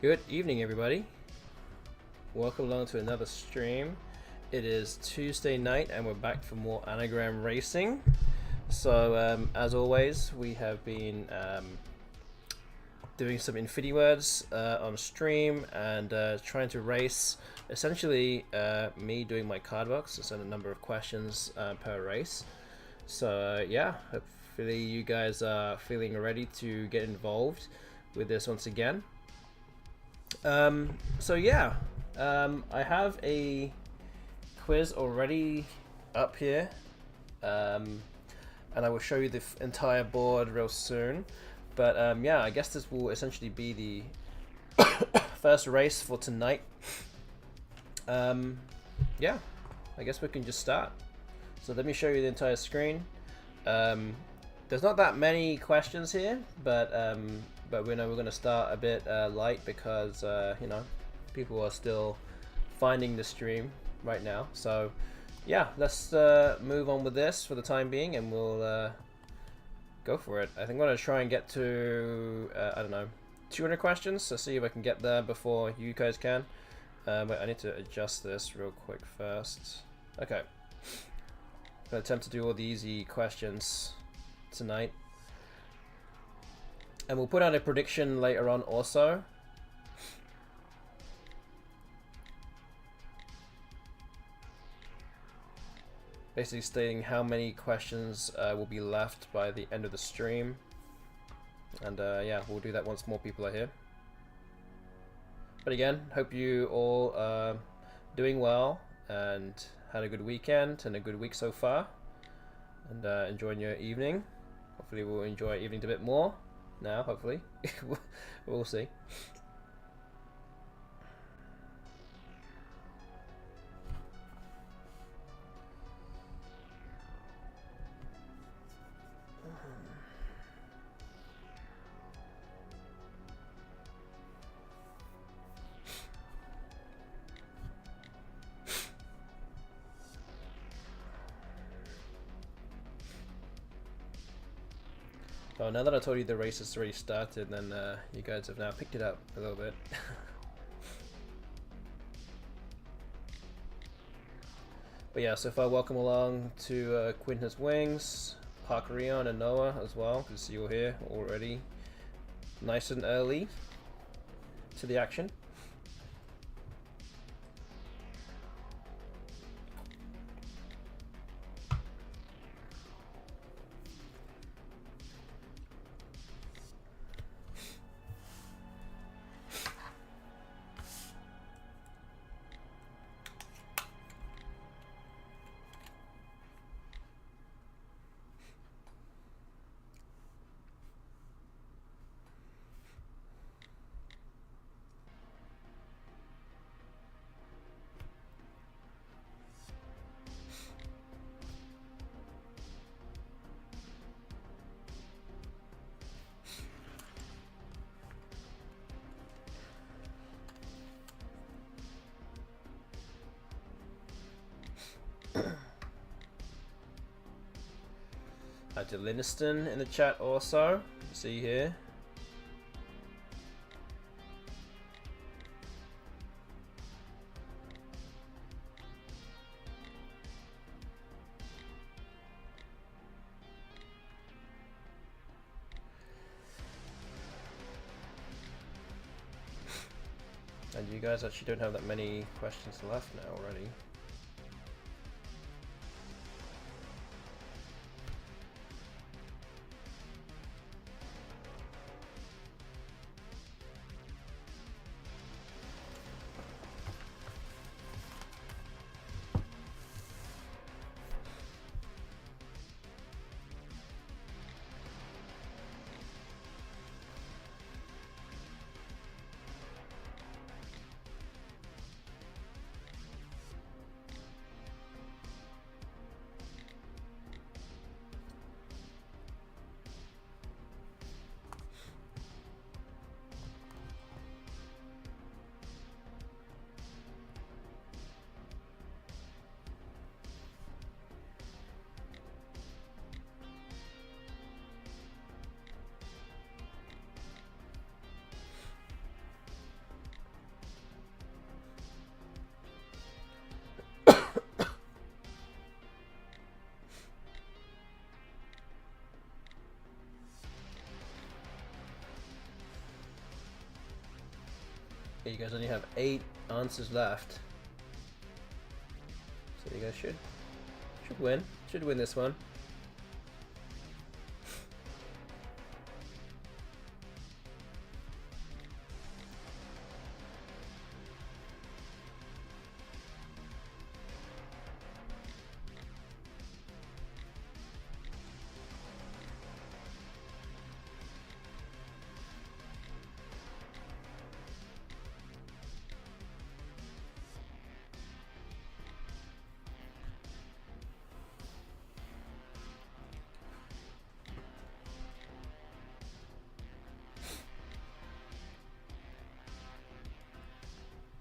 Good evening, everybody. Welcome along to another stream. It is Tuesday night, and we're back for more anagram racing. So, as always, we have been doing some FINIWORDS on stream and trying to race. Essentially, me doing my card box, and a number of questions per race. So, yeah, hopefully you guys are feeling ready to get involved with this once again. So yeah, I have a quiz already up here, and I will show you the entire board real soon. But yeah, I guess this will essentially be the first race for tonight. Yeah, I guess we can just start. So let me show you the entire screen. There's not that many questions here, but we know we're going to start a bit light because you know, people are still finding the stream right now. So yeah, let's move on with this for the time being, and we'll go for it. I think I'm going to try and get to I don't know, 200 questions. So see if I can get there before you guys can. Wait, I need to adjust this real quick first. Okay, I'm going to attempt to do all the easy questions tonight. And we'll put out a prediction later on also. Basically stating how many questions will be left by the end of the stream. And yeah, we'll do that once more people are here. But again, hope you all are doing well and had a good weekend and a good week so far. And enjoying your evening. Hopefully we'll enjoy our evening a bit more. Now, hopefully. We'll see. Oh, now that I told you the race has already started, then you guys have now picked it up a little bit. But yeah, so far, welcome along to Quintus Wings, Park Rion, and Noah as well. Good to see you all here already. Nice and early to the action. To Liniston in the chat also. See here. And you guys actually don't have that many questions left now already. Okay, you guys only have 8 answers left. So you guys should win. Should win this one.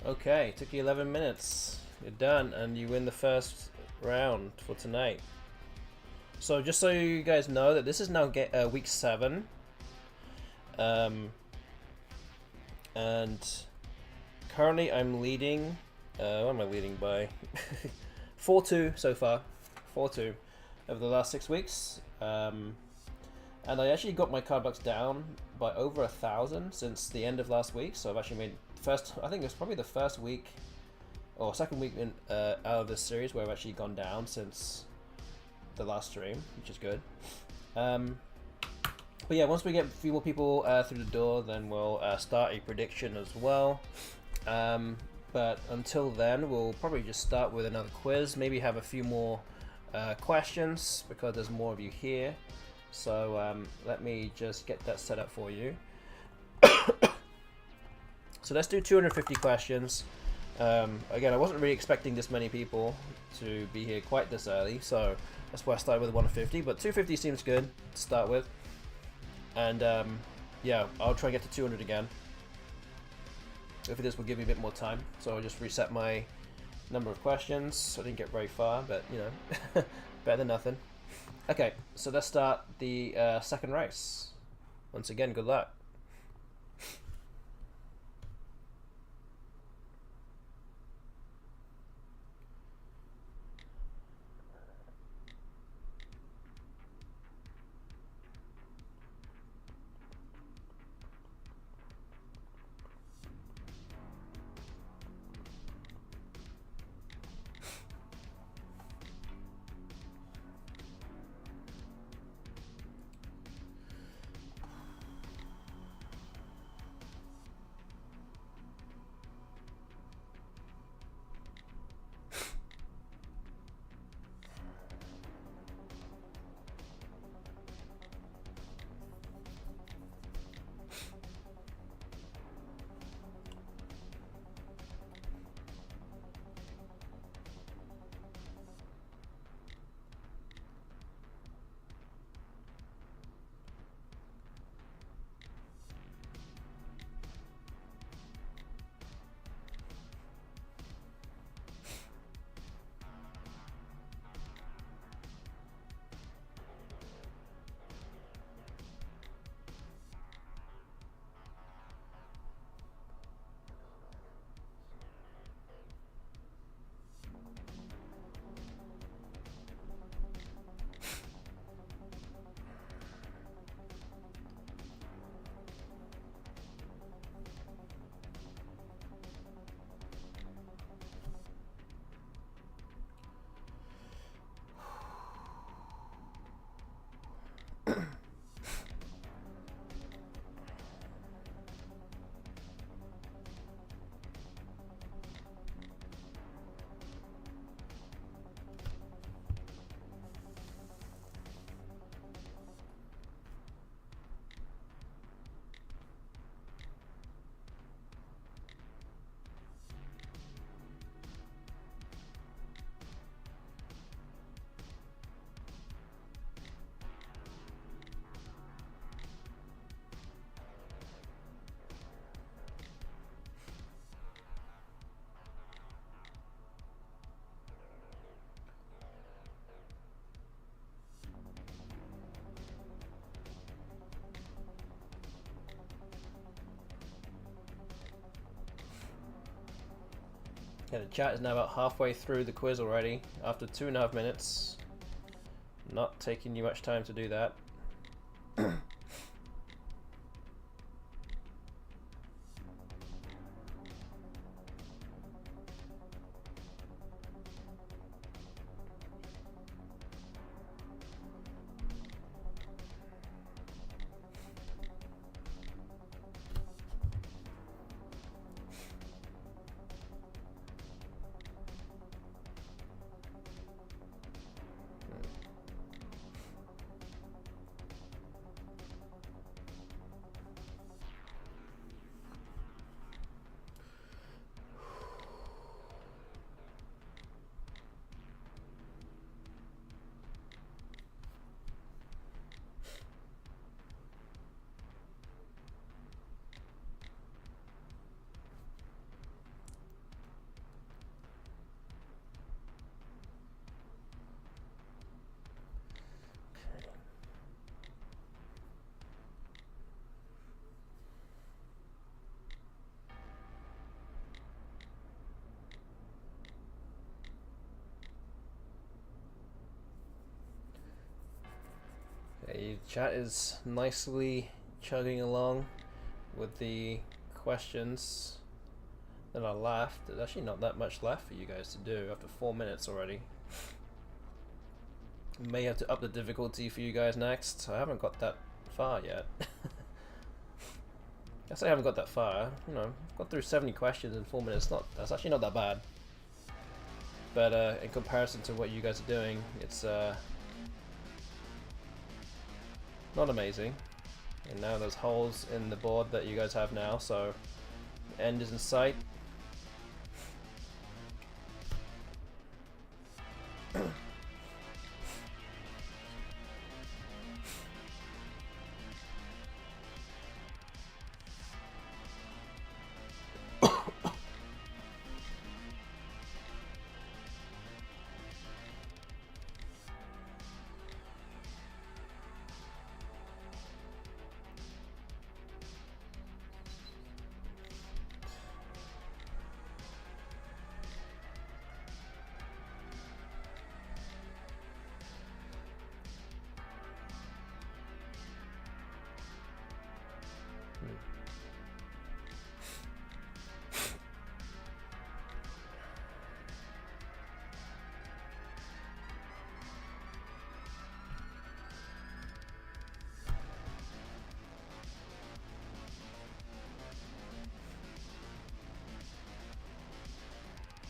Okay, took you 11 minutes. You're done, and you win the first round for tonight. So just so you guys know that this is now week 7. And currently I'm leading, what am I leading by? 4-2 so far. 4-2 over the last 6 weeks. And I actually got my card box down by over 1,000 since the end of last week. So I've actually made I think it's probably the first week or second week in, out of this series where I've actually gone down since the last stream, which is good. But yeah, once we get a few more people through the door, then we'll start a prediction as well. But until then, we'll probably just start with another quiz, maybe have a few more questions because there's more of you here. So let me just get that set up for you. So let's do 250 questions. Again, I wasn't really expecting this many people to be here quite this early, so that's why I started with 150, but 250 seems good to start with. And yeah, I'll try and get to 200 again. Hopefully this will give me a bit more time, so I'll just reset my number of questions. I didn't get very far, but you know, better than nothing. Okay, so let's start the second race. Once again, good luck. Yeah, the chat is now about halfway through the quiz already, after 2.5 minutes. Not taking you much time to do that. Chat is nicely chugging along with the questions that are left. There's actually not that much left for you guys to do after 4 minutes already. May have to up the difficulty for you guys next. I haven't got that far yet. Guess I haven't got that far. You know, I've got through 70 questions in 4 minutes. That's actually not that bad. But in comparison to what you guys are doing, it's not amazing. And now there's holes in the board that you guys have now, so the end is in sight.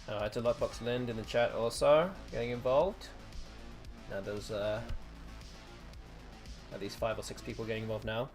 Hi to Lightbox Lind in the chat also, getting involved. Now there's at least 5 or 6 people getting involved now.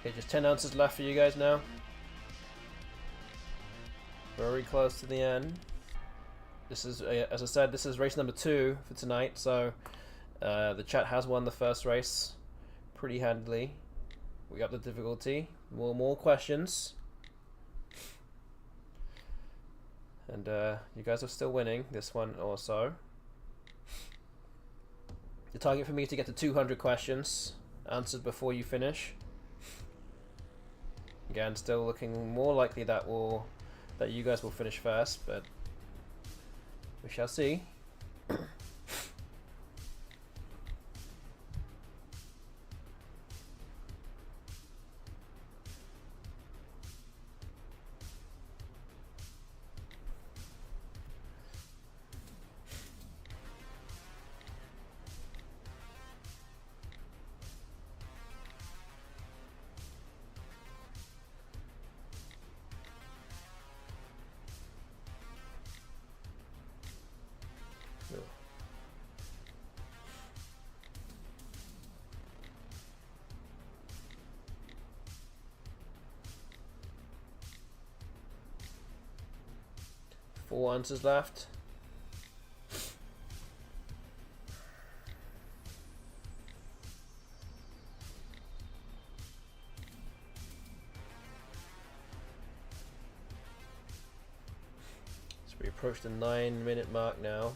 Okay, just 10 ounces left for you guys now. Very close to the end. This is, as I said, this is race number 2 for tonight, so the chat has won the first race pretty handily. We got the difficulty. More questions. And you guys are still winning this one also. The target for me is to get to 200 questions answered before you finish. Again, still looking more likely that you guys will finish first, but we shall see. 4 answers left. So we approach the 9-minute mark now.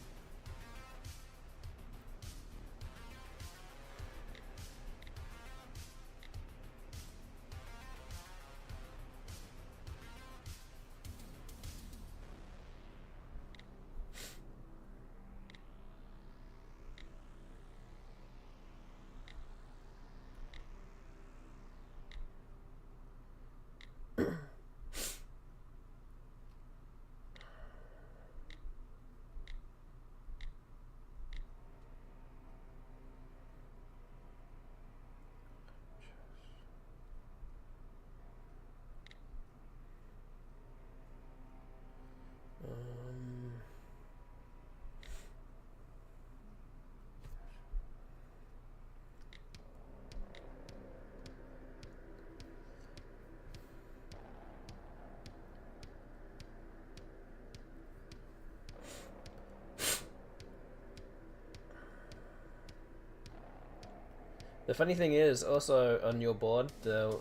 The funny thing is, also on your board, the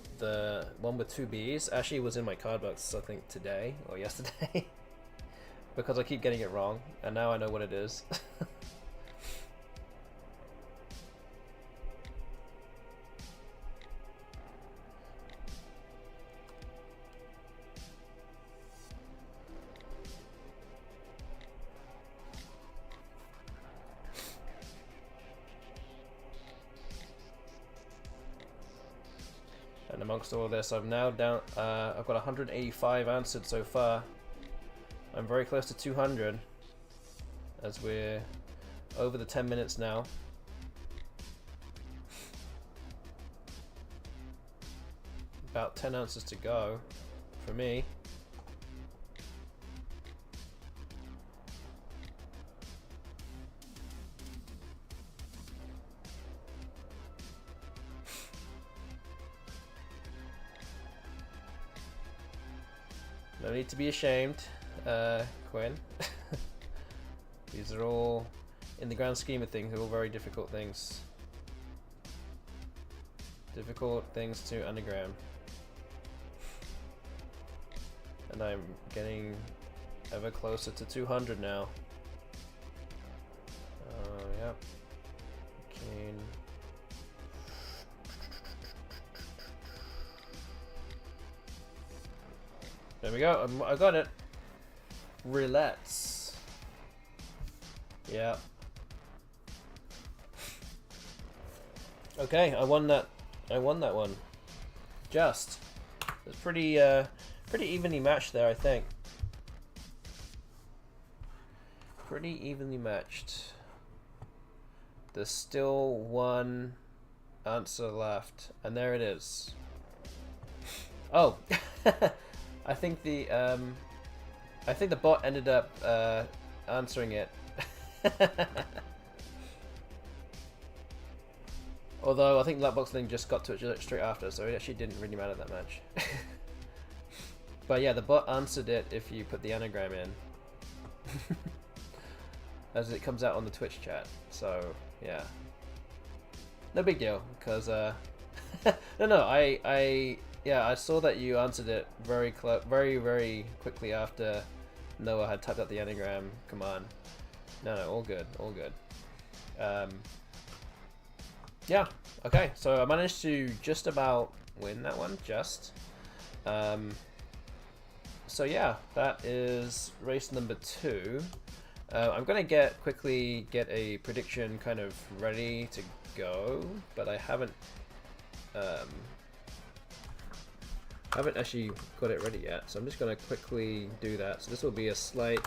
one with 2 B's actually was in my card box, I think today or yesterday, because I keep getting it wrong, and now I know what it is. And amongst all this, I've now down. I've got 185 answered so far. I'm very close to 200, as we're over the 10 minutes now. About 10 answers to go for me. No need to be ashamed, Quinn. These are all, in the grand scheme of things, all very difficult things. Difficult things to anagram. And I'm getting ever closer to 200 now. Yep. Keen. There we go. I got it. Roulettes. Yeah. Okay, I won that. I won that one. Just. It's pretty evenly matched there, I think. Pretty evenly matched. There's still one answer left, and there it is. Oh. I think the bot ended up answering it. Although I think Blackbox Link just got to it straight after, so it actually didn't really matter that much. But yeah, the bot answered it if you put the anagram in, as it comes out on the Twitch chat. So yeah, no big deal, because yeah, I saw that you answered it very quickly after Noah had typed out the anagram command. No, all good, all good. Yeah, okay, so I managed to just about win that one, just. So yeah, that is race number 2. I'm gonna quickly get a prediction kind of ready to go, but I haven't actually got it ready yet, so I'm just going to quickly do that. So this will be a slight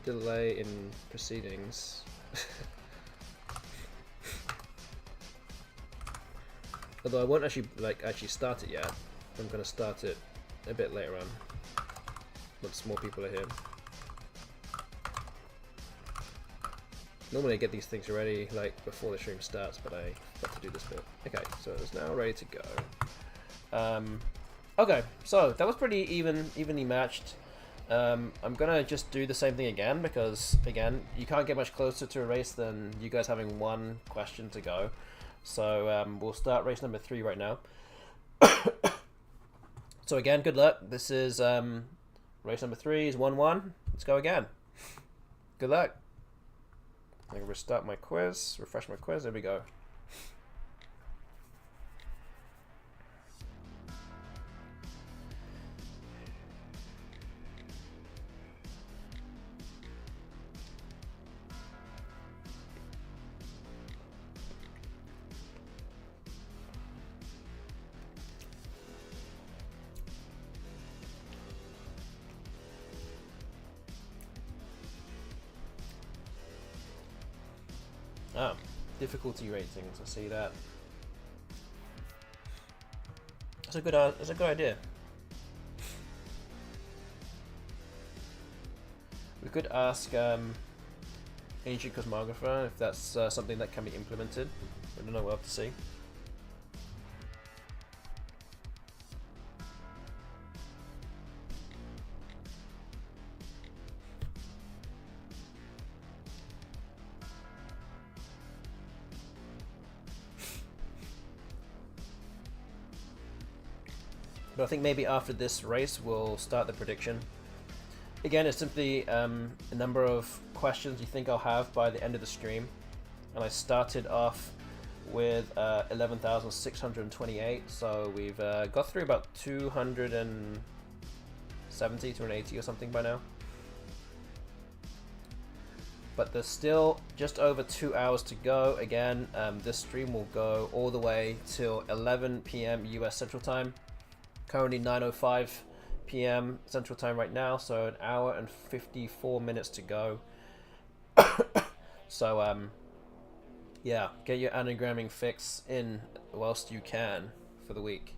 delay in proceedings. Although I won't actually start it yet. I'm going to start it a bit later on once more people are here. Normally I get these things ready like before the stream starts, but I got to do this bit. Okay, so it's now ready to go. Okay, so that was pretty evenly matched. I'm gonna just do the same thing again, because again, you can't get much closer to a race than you guys having one question to go. So we'll start race number 3 right now. So again, good luck. This is race number 3 is 1-1. Let's go again. Good luck. I'm going to restart my quiz, refresh my quiz, there we go. Ah, difficulty ratings, I see that. That's a good idea. We could ask Ancient Cosmographer if that's something that can be implemented. I don't know, we'll have to see. But I think maybe after this race we'll start the prediction. Again, it's simply a number of questions you think I'll have by the end of the stream. And I started off with 11,628, so we've got through about 270, 280 or something by now. But there's still just over 2 hours to go. Again, this stream will go all the way till 11 p.m. US Central Time. Currently 9:05 p.m. Central Time right now, so an hour and 54 minutes to go. So yeah, get your anagramming fix in whilst you can for the week.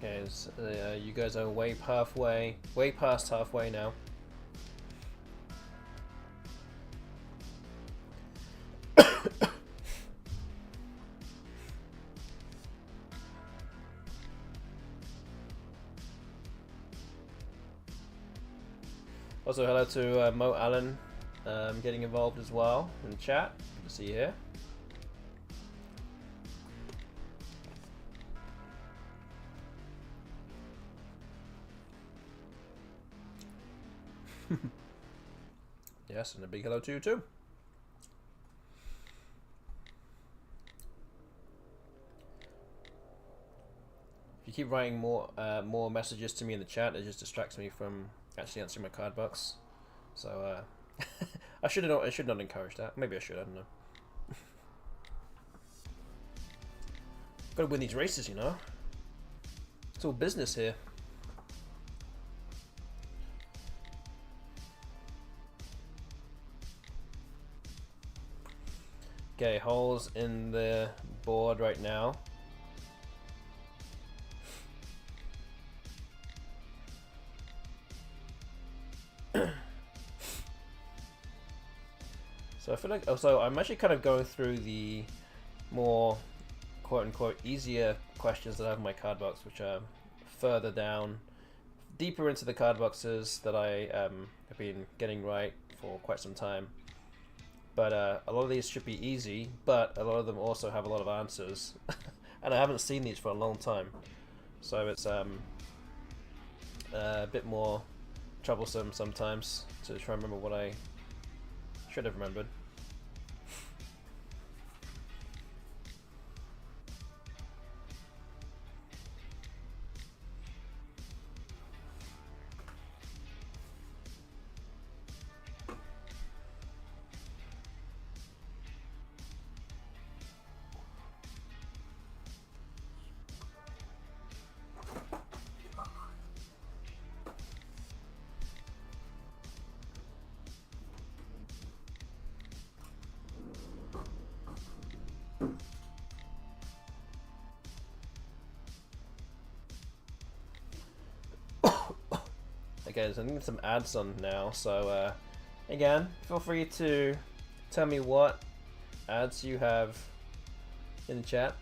Okay, so, you guys are way past halfway now. Also, hello to Mo Allen, getting involved as well in the chat. Good to see you here. Yes, and a big hello to you too. If you keep writing more messages to me in the chat, it just distracts me from actually answering my card box. So I should not encourage that. Maybe I should. I don't know. Gotta win these races, you know. It's all business here. Okay, holes in the board right now. So I feel like, so I'm actually kind of going through the more quote-unquote easier questions that I have in my card box, which are further down, deeper into the card boxes that I have been getting right for quite some time. But a lot of these should be easy, but a lot of them also have a lot of answers. And I haven't seen these for a long time. So it's a bit more troublesome sometimes to try and remember what I should have remembered. Okay, so I need some ads on now, so again, feel free to tell me what ads you have in the chat.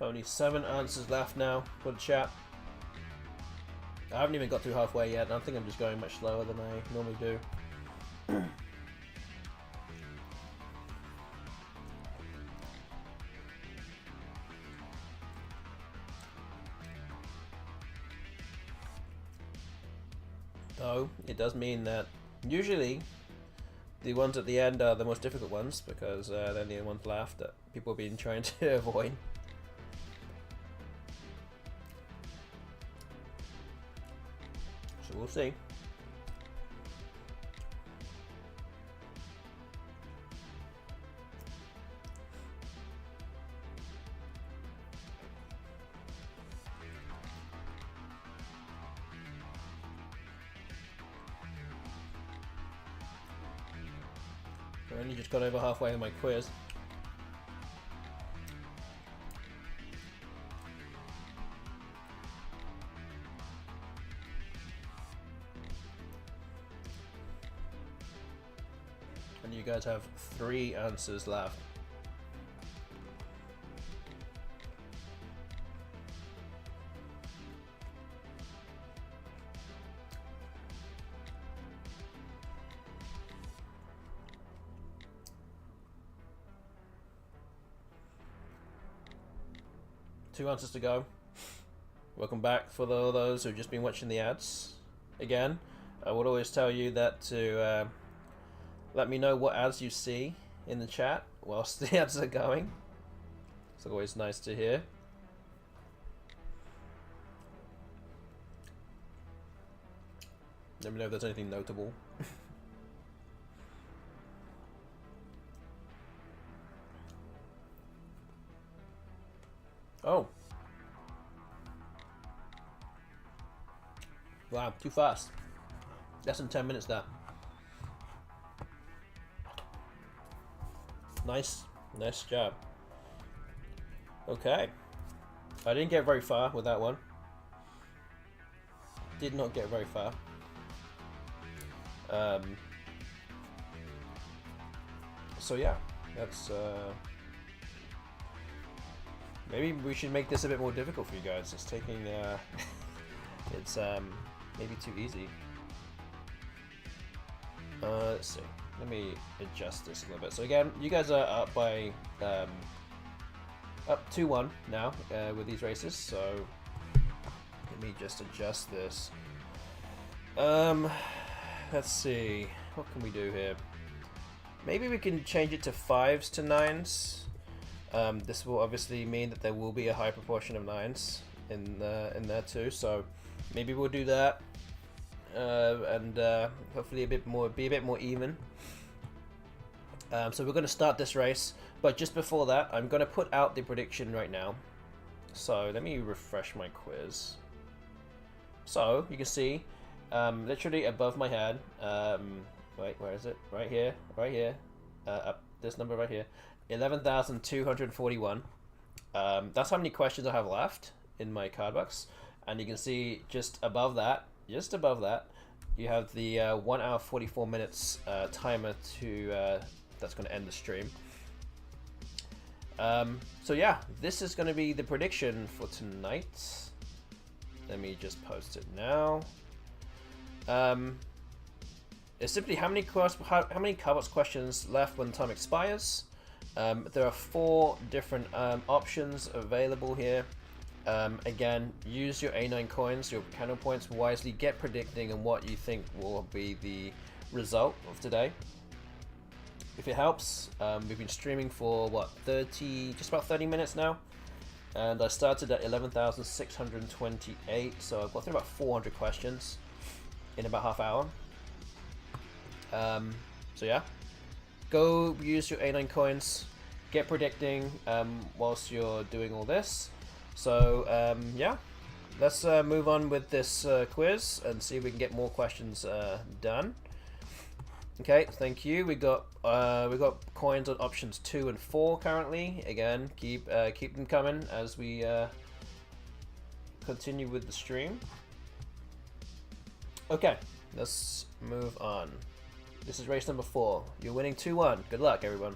Only 7 answers left now for the chat. I haven't even got through halfway yet, and I think I'm just going much slower than I normally do. Though, it does mean that usually the ones at the end are the most difficult ones, because they're the only ones left that people have been trying to avoid. So we'll see. I only just got over halfway in my quiz. And you guys have 3 answers left. Two answers to go. Welcome back for all those who've just been watching the ads. Again, I would always tell you that to let me know what ads you see in the chat whilst the ads are going. It's always nice to hear. Let me know if there's anything notable. Oh. Wow, too fast. Less than 10 minutes there. Nice job. Okay. I didn't get very far with that one. Did not get very far. So yeah, that's maybe we should make this a bit more difficult for you guys. It's taking it's maybe too easy. Let's see. Let me adjust this a little bit. So again, you guys are up by up 2-1 now with these races. So let me just adjust this. Let's see. What can we do here? Maybe we can change it to 5s to 9s. This will obviously mean that there will be a high proportion of 9s in there too. So maybe we'll do that, and hopefully be a bit more even. So we're going to start this race, but just before that, I'm going to put out the prediction right now. So let me refresh my quiz. So you can see, literally above my head. Wait, where is it? Right here. Up this number right here. 11,241. That's how many questions I have left in my card box, and you can see just above that, you have the 1 hour 44 minutes timer to that's going to end the stream. So yeah, this is going to be the prediction for tonight. Let me just post it now. It's simply how many card box questions left when time expires. There are 4 different options available here. Again, use your A9 coins, your candle points wisely. Get predicting and what you think will be the result of today. If it helps, we've been streaming for what, just about 30 minutes now, and I started at 11,628, so I've got through about 400 questions in about half hour. So yeah, go use your A9 coins, get predicting whilst you're doing all this. So yeah, let's move on with this quiz and see if we can get more questions done. Okay, thank you. We got coins on options 2 and 4 currently. Again, keep them coming as we continue with the stream. Okay, let's move on. This is race number 4. You're winning 2-1. Good luck, everyone.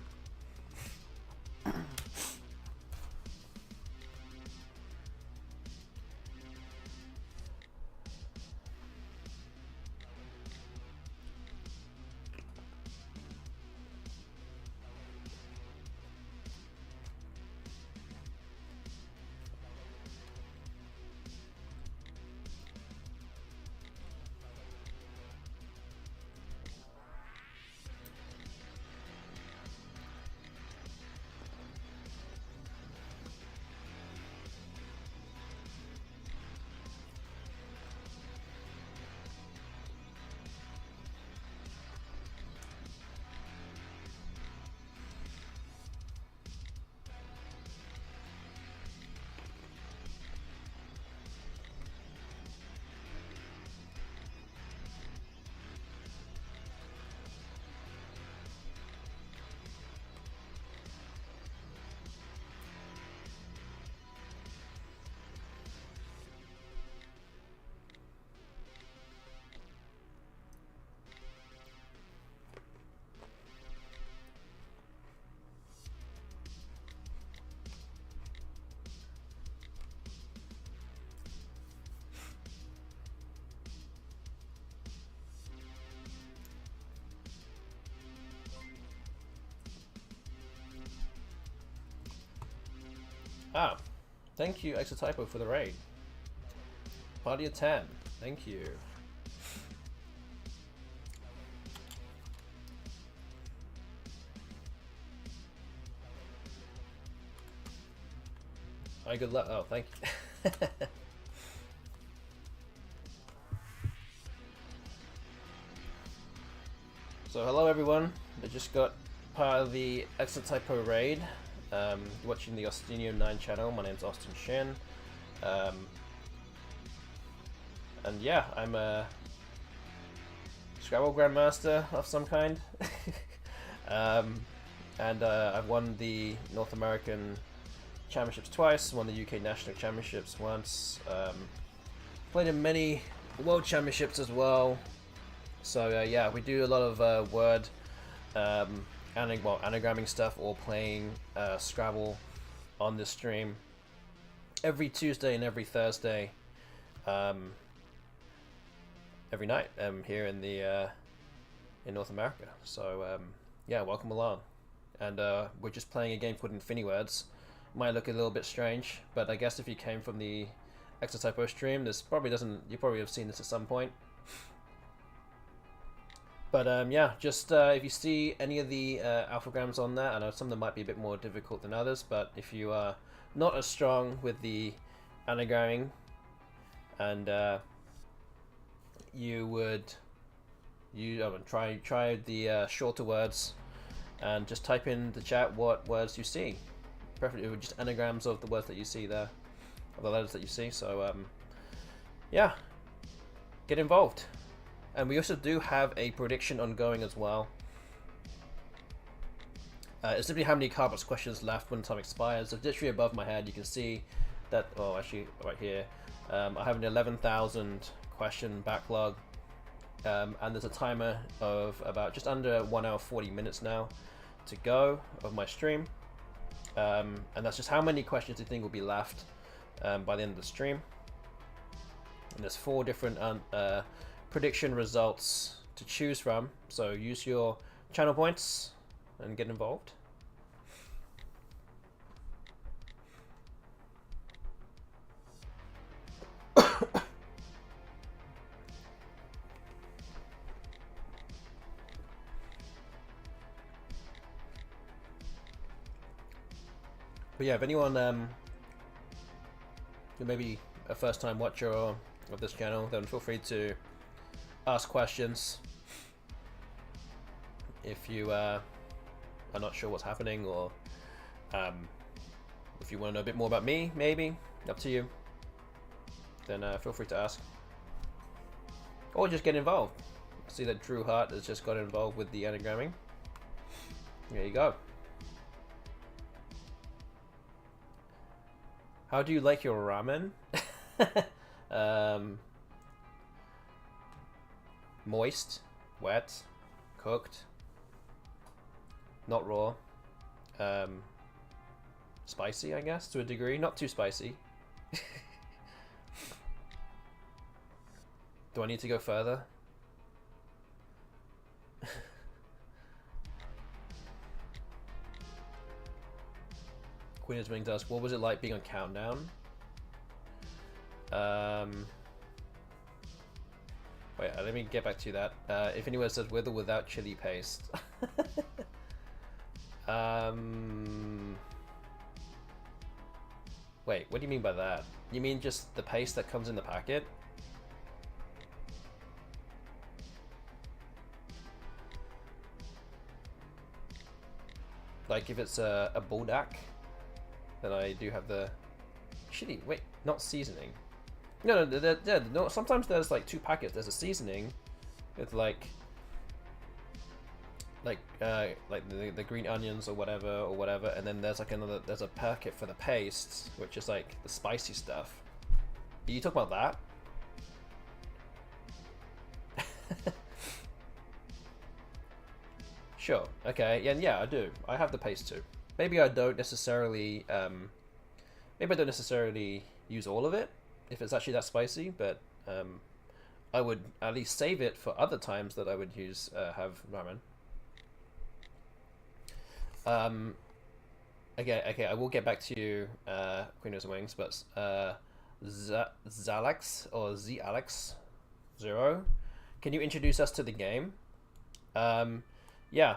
Ah, thank you, Exotypo, for the raid. Party of 10. Thank you. Hi, good luck. Oh, thank you. So, hello everyone. I just got part of the Exotypo raid. Watching the Austinio9 channel. My name's Austin Shin. And yeah, I'm a Scrabble Grandmaster of some kind. And I've won the North American Championships twice, won the UK National Championships once, played in many World Championships as well. So yeah, we do a lot of word anagramming stuff or playing Scrabble on this stream every Tuesday and every Thursday, every night here in the in North America. So yeah, welcome along. And we're just playing a game called FINIWORDS. Might look a little bit strange, but I guess if you came from the Exotypo stream, this probably doesn't. You probably have seen this at some point. But yeah, just if you see any of the alphagrams on there, I know some of them might be a bit more difficult than others, but if you are not as strong with the anagramming, and you would try the shorter words, and just type in the chat what words you see. Preferably with just anagrams of the words that you see there, of the letters that you see. So yeah, get involved. And we also do have a prediction ongoing as well. It's simply how many cardbox questions left when time expires. So literally above my head, you can see that. Oh, actually, right here, I have an 11,000 question backlog, and there's a timer of about just under 1 hour 40 minutes now to go of my stream. And that's just how many questions you think will be left by the end of the stream. And there's 4 different prediction results to choose from, so use your channel points and get involved. But yeah, if anyone who may be a first time watcher of this channel, then feel free to ask questions if you are not sure what's happening, or if you want to know a bit more about me, maybe, up to you, then feel free to ask, or just get involved. I see that Drew Hart has just got involved with the anagramming. There you go. How do you like your ramen? Moist, wet, cooked, not raw, spicy, I guess, to a degree, not too spicy. Do I need to go further? Queen is winning dust. What was it like being on Countdown? Wait, let me get back to that. If anyone says with or without chili paste. Wait, what do you mean by that? You mean just the paste that comes in the packet? Like if it's a buldak, then I do have the chili. Wait, not seasoning. No, no. Sometimes there's like 2 packets. There's a seasoning with like the green onions or whatever, and then there's like there's a packet for the paste, which is like the spicy stuff. Are you talking about that? Sure. Okay. Yeah, I do. I have the paste too. Maybe I don't necessarily. Maybe I don't necessarily use all of it if it's actually that spicy, but I would at least save it for other times that I would use have ramen. Okay, I will get back to you, Queen of the Wings, but Zalex or Z Alex Zero, can you introduce us to the game? Um, yeah,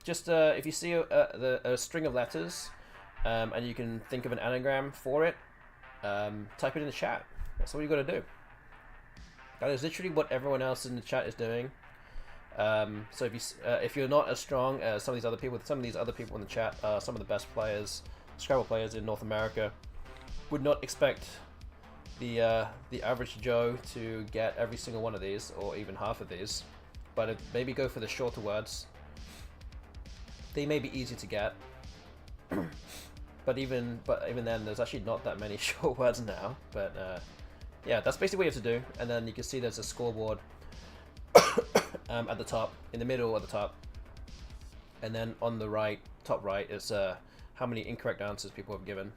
just if you see a string of letters, and you can think of an anagram for it, type it in the chat. That's all you got to do. That is literally what everyone else in the chat is doing. So if you're not as strong as some of these other people in the chat are some of the best players, Scrabble players in North America. Would not expect the average Joe to get every single one of these, or even half of these. But maybe go for the shorter words. They may be easy to get, but even then, there's actually not that many short words now. But yeah, that's basically what you have to do. And then you can see there's a scoreboard at the top, in the middle at the top, and then on the right, top right, is how many incorrect answers people have given.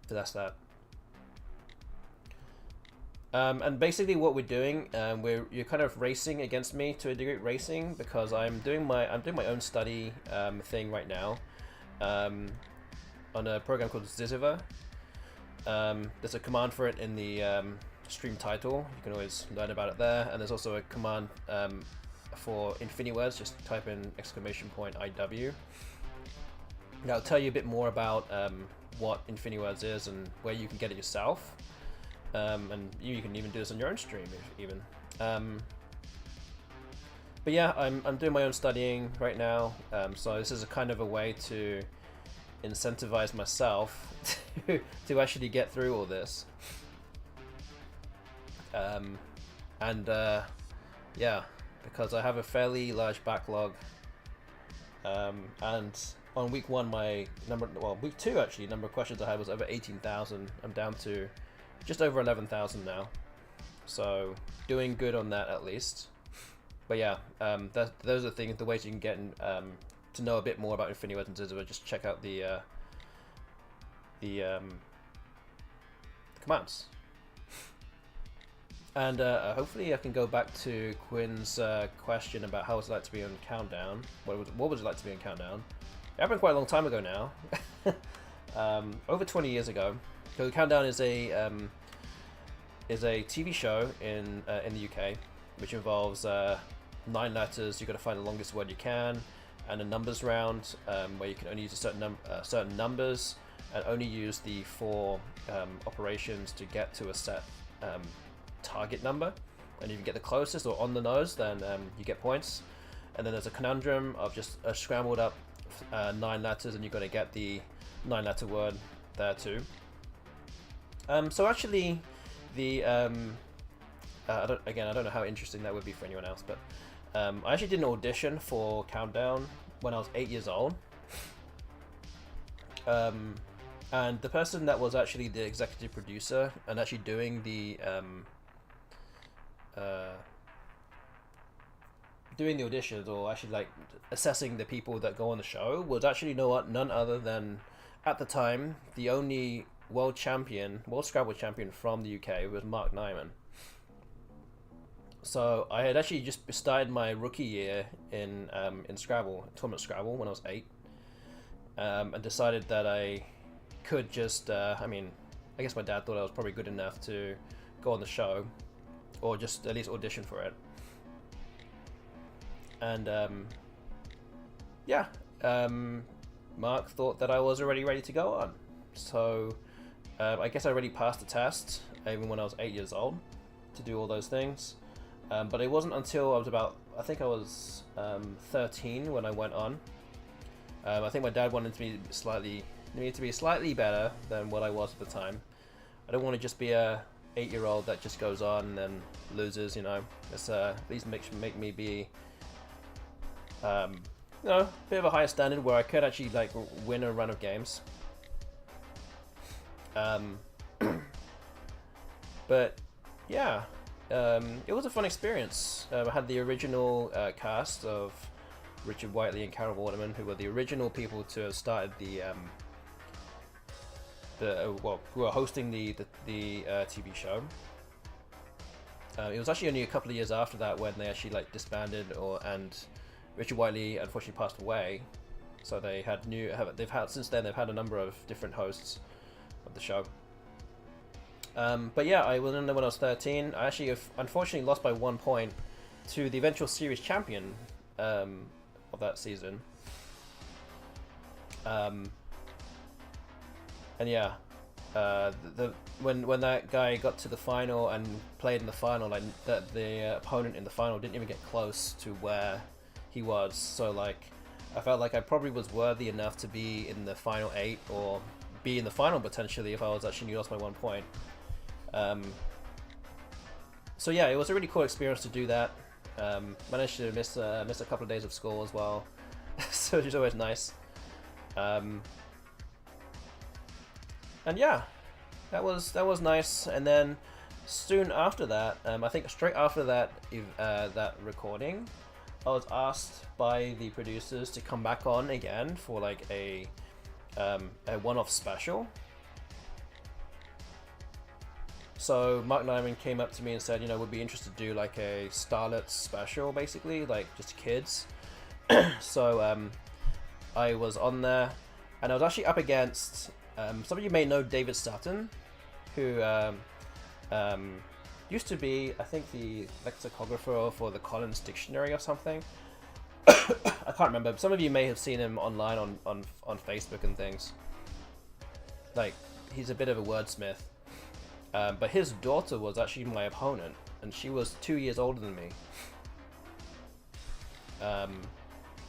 So that's that. And basically what we're doing, you're kind of racing against me to a degree, because I'm doing my own study thing right now, on a program called zyzzyva. There's a command for it in the stream title. You can always learn about it there, and there's also a command for FINIWORDS. Just type in !IW. Now I'll tell you a bit more about what FINIWORDS is and where you can get it yourself. And you can even do this on your own stream, even. But yeah, I'm doing my own studying right now, so this is a kind of a way to incentivize myself to actually get through all this. Yeah, because I have a fairly large backlog, and on week one, week two actually, number of questions I had was over 18,000. I'm down to just over 11,000 now, so doing good on that at least. But yeah, those are the ways you can get to know a bit more about FINIWORDS and zyzzyva. Just check out the commands, and hopefully I can go back to Quinn's question about how it's like to be on Countdown. What was it like to be on Countdown? It happened quite a long time ago now, over 20 years ago. So Countdown is a TV show in the UK, which involves 9 letters. You've got to find the longest word you can, and a numbers round where you can only use certain numbers and only use the 4 operations to get to a set target number. And if you get the closest or on the nose, then you get points. And then there's a conundrum of just a scrambled up 9 letters, and you've got to get the 9-letter word there too. So actually, I don't know how interesting that would be for anyone else, but I actually did an audition for Countdown when I was 8 years old. And the person that was actually the executive producer and actually doing the auditions, or actually like assessing the people that go on the show, was actually none other than, at the time, the only world Scrabble champion from the UK was Mark Nyman. So I had actually just started my rookie year in Scrabble, tournament Scrabble, when I was 8, and decided that I could just, I guess my dad thought I was probably good enough to go on the show, or just at least audition for it. And Mark thought that I was already ready to go on. So I guess I already passed the test, even when I was 8 years old, to do all those things. But it wasn't until I was 13 when I went on. I think my dad wanted me to be slightly better than what I was at the time. I don't want to just be a 8-year-old that just goes on and then loses, you know. It's at least make me be a bit of a higher standard where I could actually like win a run of games. But yeah, it was a fun experience. I had the original cast of Richard Whiteley and Carol Waterman, who were the original people to have started who were hosting the TV show. It was actually only a couple of years after that when they actually like disbanded, and Richard Whiteley unfortunately passed away. So they had since then they've had a number of different hosts of the show. But yeah, I was in there when I was 13. I actually unfortunately lost by 1 point to the eventual series champion of that season. And yeah, when that guy got to the final and played in the final, like the opponent in the final didn't even get close to where he was. So like, I felt like I probably was worthy enough to be in the final 8 or be in the final potentially if I was actually lost by 1 point. So yeah, it was a really cool experience to do that. Managed to miss a couple of days of school as well, so it's always nice. And yeah, that was nice. And then soon after that, I think straight after that that recording, I was asked by the producers to come back on again for like a one-off special. So Mark Nyman came up to me and said, you know, would be interested to do like a Starlets special, basically, like just kids. So I was on there, and I was actually up against some of you may know David Sutton, who used to be, I think, the lexicographer for the Collins Dictionary or something. I can't remember. Some of you may have seen him online on Facebook and things. Like, he's a bit of a wordsmith. But his daughter was actually my opponent, and she was 2 years older than me.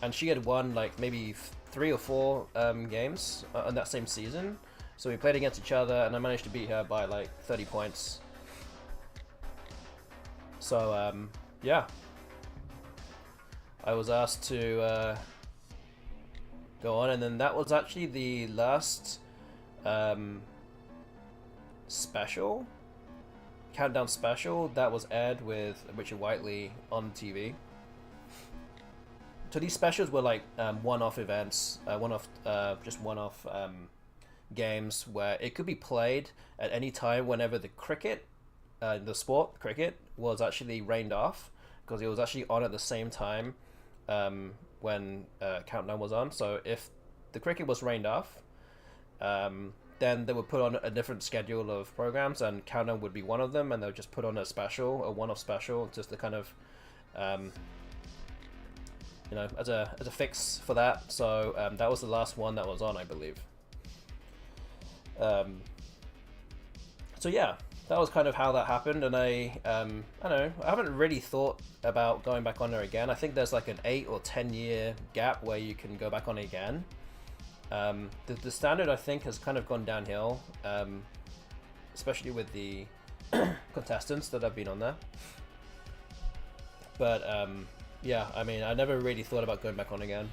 And she had won like maybe 3 or 4 games in that same season. So we played against each other, and I managed to beat her by like 30 points. So yeah, I was asked to go on, and then that was actually the last special, countdown special that was aired with Richard Whiteley on TV. So these specials were like one-off events, just one-off games where it could be played at any time whenever the cricket, the sport cricket, was actually rained off, because it was actually on at the same time when countdown was on. So if the cricket was rained off, then they would put on a different schedule of programs, and countdown would be one of them, and they would just put on a special, a one-off special, just to kind of you know, as a fix for that. So that was the last one that was on, I believe. So yeah, that was kind of how that happened, and I don't know, I haven't really thought about going back on there again. I think there's like an 8 or 10 year gap where you can go back on again. The standard, I think, has kind of gone downhill, especially with the contestants that have been on there. But yeah, I mean, I never really thought about going back on again.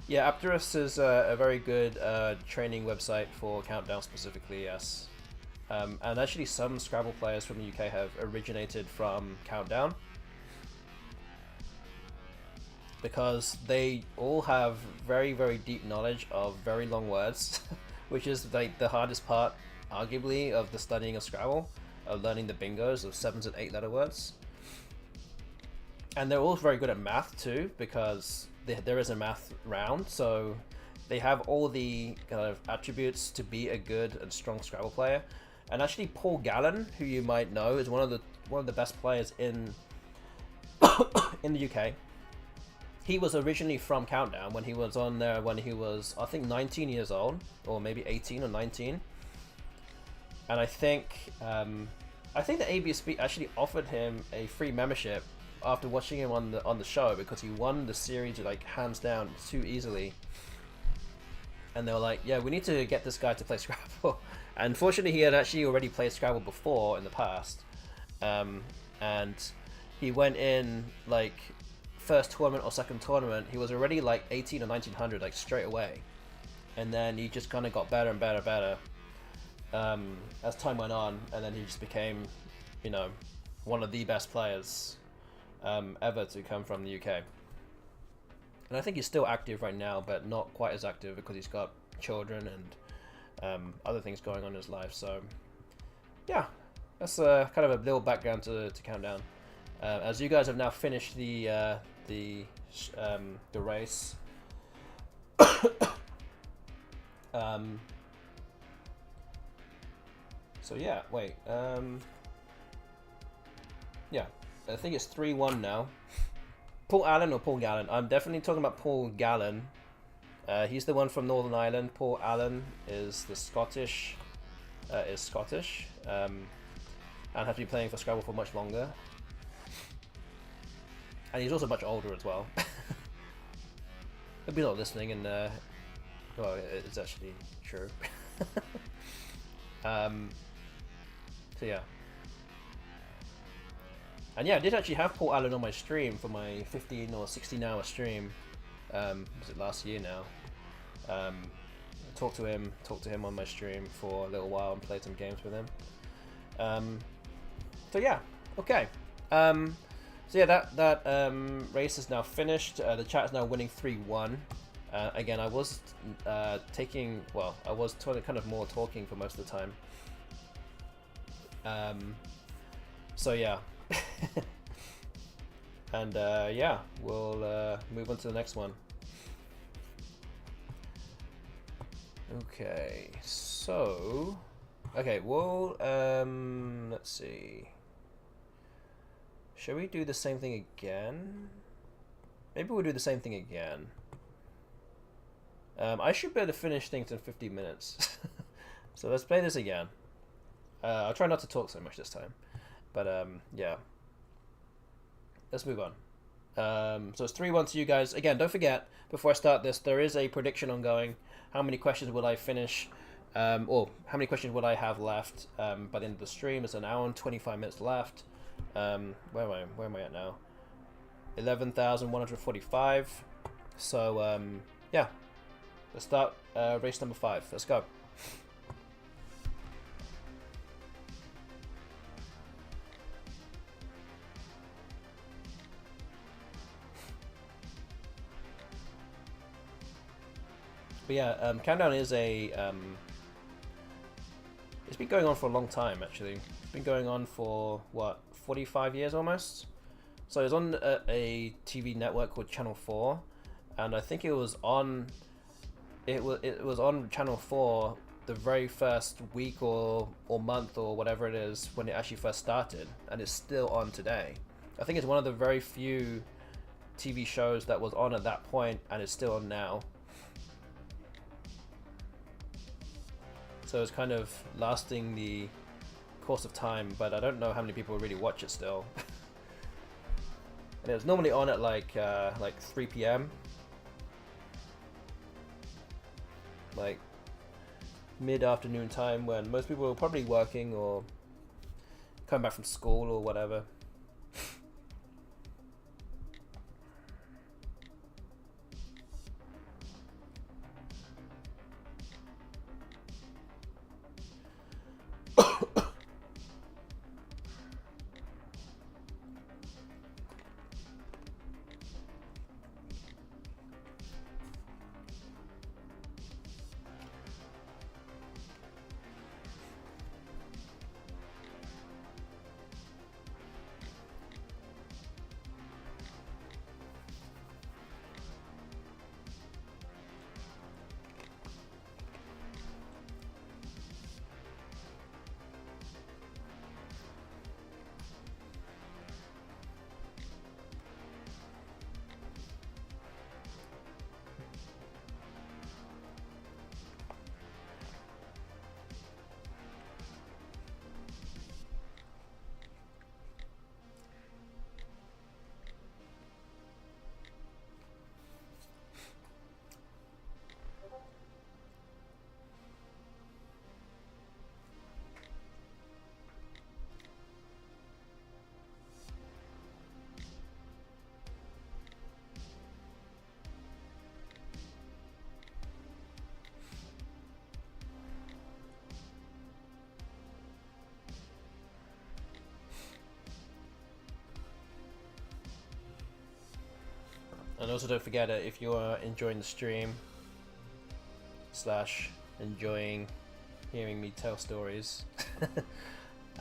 Yeah, Apterus is a very good training website for Countdown specifically, yes. And actually some Scrabble players from the UK have originated from Countdown, because they all have very, very deep knowledge of very long words, which is like the hardest part, arguably, of the studying of Scrabble, of learning the bingos of 7 and 8 letter words. And they're all very good at math too, because there is a math round, so they have all the kind of attributes to be a good and strong Scrabble player. And actually, Paul Gallen, who you might know, is one of the best players in in the UK. He was originally from Countdown when he was on there when he was, I think, 19 years old, or maybe 18 or 19. And I think the ABSB actually offered him a free membership after watching him on the show, because he won the series like hands down too easily. And they were like, yeah, we need to get this guy to play Scrabble. And fortunately, he had actually already played Scrabble before in the past. And he went in, like, first tournament or second tournament, he was already like 18 or 1900, like, straight away. And then he just kind of got better and better as time went on. And then he just became, you know, one of the best players ever to come from the UK. And I think he's still active right now, but not quite as active because he's got children and other things going on in his life. So yeah, that's kind of a little background to countdown. As you guys have now finished the race. So yeah, wait. Yeah, I think it's 3-1 now. Paul Allen or Paul Gallen? I'm definitely talking about Paul Gallen. He's the one from Northern Ireland. Paul Allen is the Scottish. And has been playing for Scrabble for much longer. And he's also much older as well. He'll be not listening, and well, it's actually true. So yeah. And yeah, I did actually have Paul Allen on my stream for my 15 or 16 hour stream. Was it last year now? Talked to him on my stream for a little while and played some games with him. So yeah, okay. So yeah, that race is now finished. The chat is now winning 3-1. Again, I was kind of more talking for most of the time. So yeah. And yeah, we'll move on to the next one. Okay, so well, let's see. Shall we do the same thing again? Maybe we'll do the same thing again. I should be able to finish things in 15 minutes. So let's play this again. I'll try not to talk so much this time. But yeah. Let's move on. So it's 3-1 to you guys. Again, don't forget, before I start this, there is a prediction ongoing. How many questions will I finish? Or how many questions will I have left by the end of the stream? It's an hour and 25 minutes left. Where am I at now? 11,145. So yeah, let's start race number 5. Let's go. But yeah, Countdown is a it's been going on for a long time, actually. It's been going on for what, 45 years almost. So it's on a TV network called Channel 4, and I think it was on Channel 4 the very first week or month or whatever it is when it actually first started, and it's still on today. I think it's one of the very few TV shows that was on at that point and is still on now. So it's kind of lasting the course of time, but I don't know how many people really watch it still. And it was normally on at like 3 p.m. Like mid-afternoon time when most people were probably working or coming back from school or whatever. And also don't forget that if you're enjoying the stream / enjoying hearing me tell stories,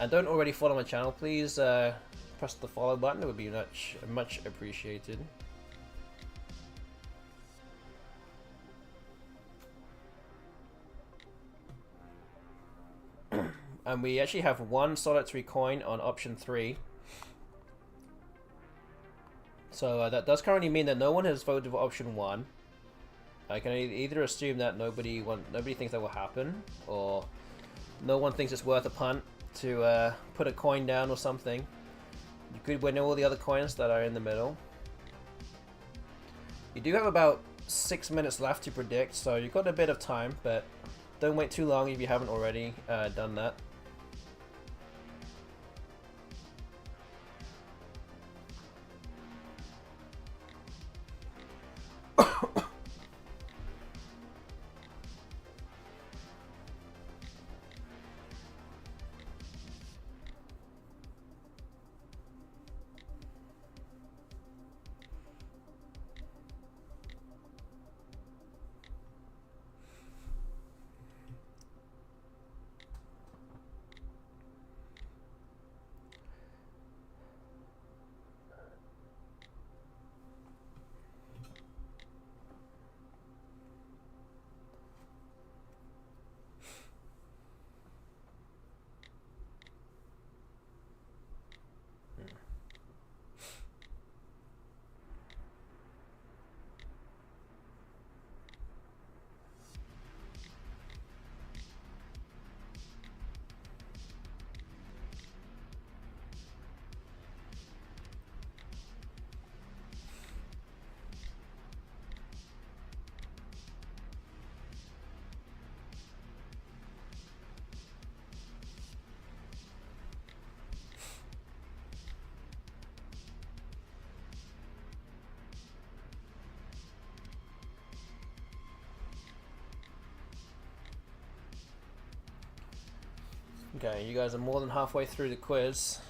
And don't already follow my channel, please press the follow button. It would be much appreciated. And we actually have one solitary coin on option 3. So that does currently mean that no one has voted for option 1. I can either assume that nobody thinks that will happen, or no one thinks it's worth a punt to put a coin down or something. You could win all the other coins that are in the middle. You do have about 6 minutes left to predict, so you've got a bit of time, but don't wait too long if you haven't already done that. Okay, you guys are more than halfway through the quiz.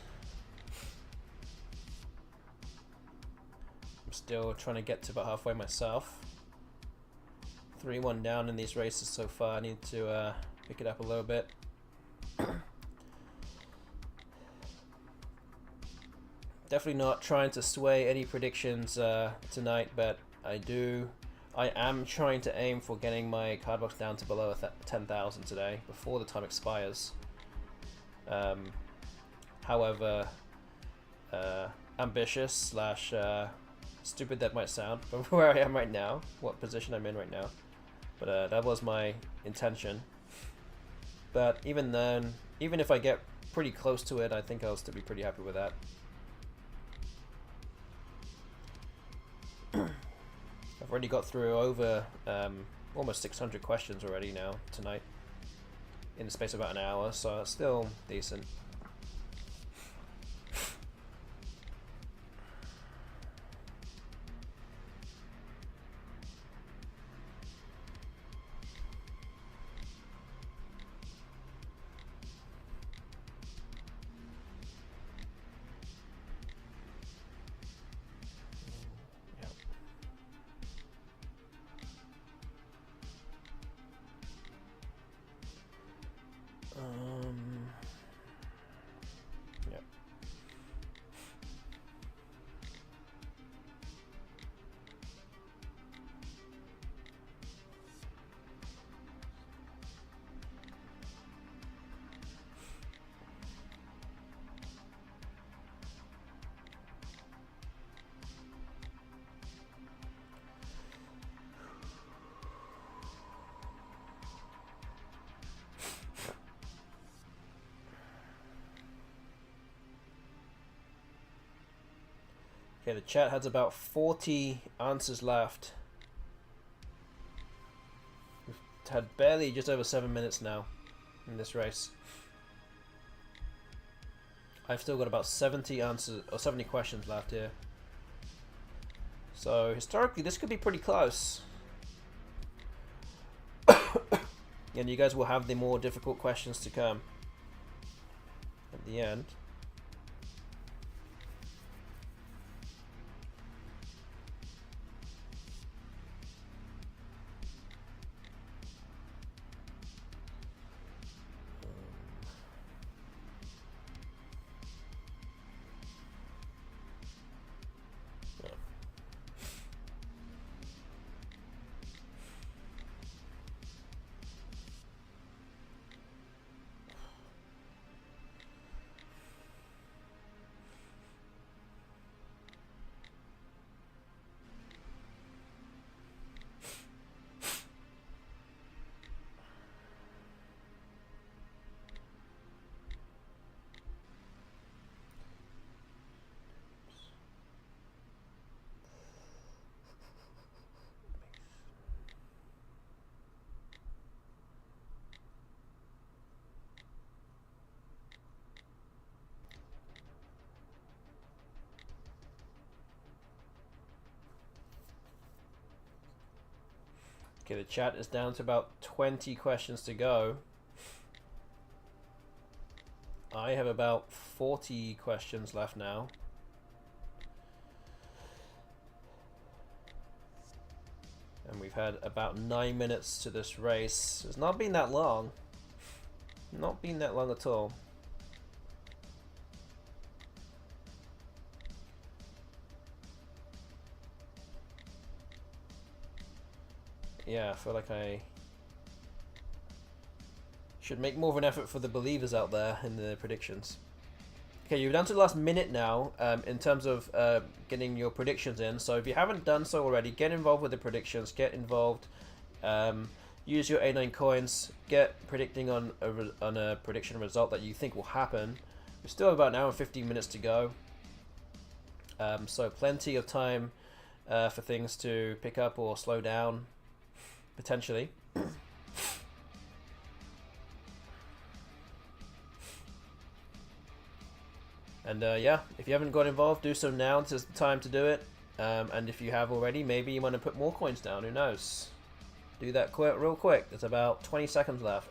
I'm still trying to get to about halfway myself. 3-1 down in these races so far. I need to pick it up a little bit. Definitely not trying to sway any predictions tonight, but I am trying to aim for getting my card box down to below 10,000 today before the time expires. However, ambitious slash stupid that might sound from where I am right now, what position I'm in right now, but that was my intention. But even then, even if I get pretty close to it, I think I'll still be pretty happy with that. I've already got through over almost 600 questions already now tonight, in the space of about an hour, so it's still decent. Yep. Okay, the chat has about 40 answers left. We've had barely just over 7 minutes now in this race. I've still got about 70 answers or 70 questions left here. So historically this could be pretty close. And you guys will have the more difficult questions to come at the end. Okay, the chat is down to about 20 questions to go. I have about 40 questions left now. And we've had about 9 minutes to this race. It's not been that long. Not been that long at all. Yeah, I feel like I should make more of an effort for the believers out there in the predictions. Okay, you're down to the last minute now in terms of getting your predictions in. So if you haven't done so already, get involved with the predictions. Get involved. Use your A9 coins. Get predicting on a prediction result that you think will happen. We still have about an hour and 15 minutes to go. So plenty of time for things to pick up or slow down, potentially. And yeah, if you haven't got involved, do so now. This is the time to do it. And if you have already, maybe you want to put more coins down. Who knows? Do that real quick. There's about 20 seconds left.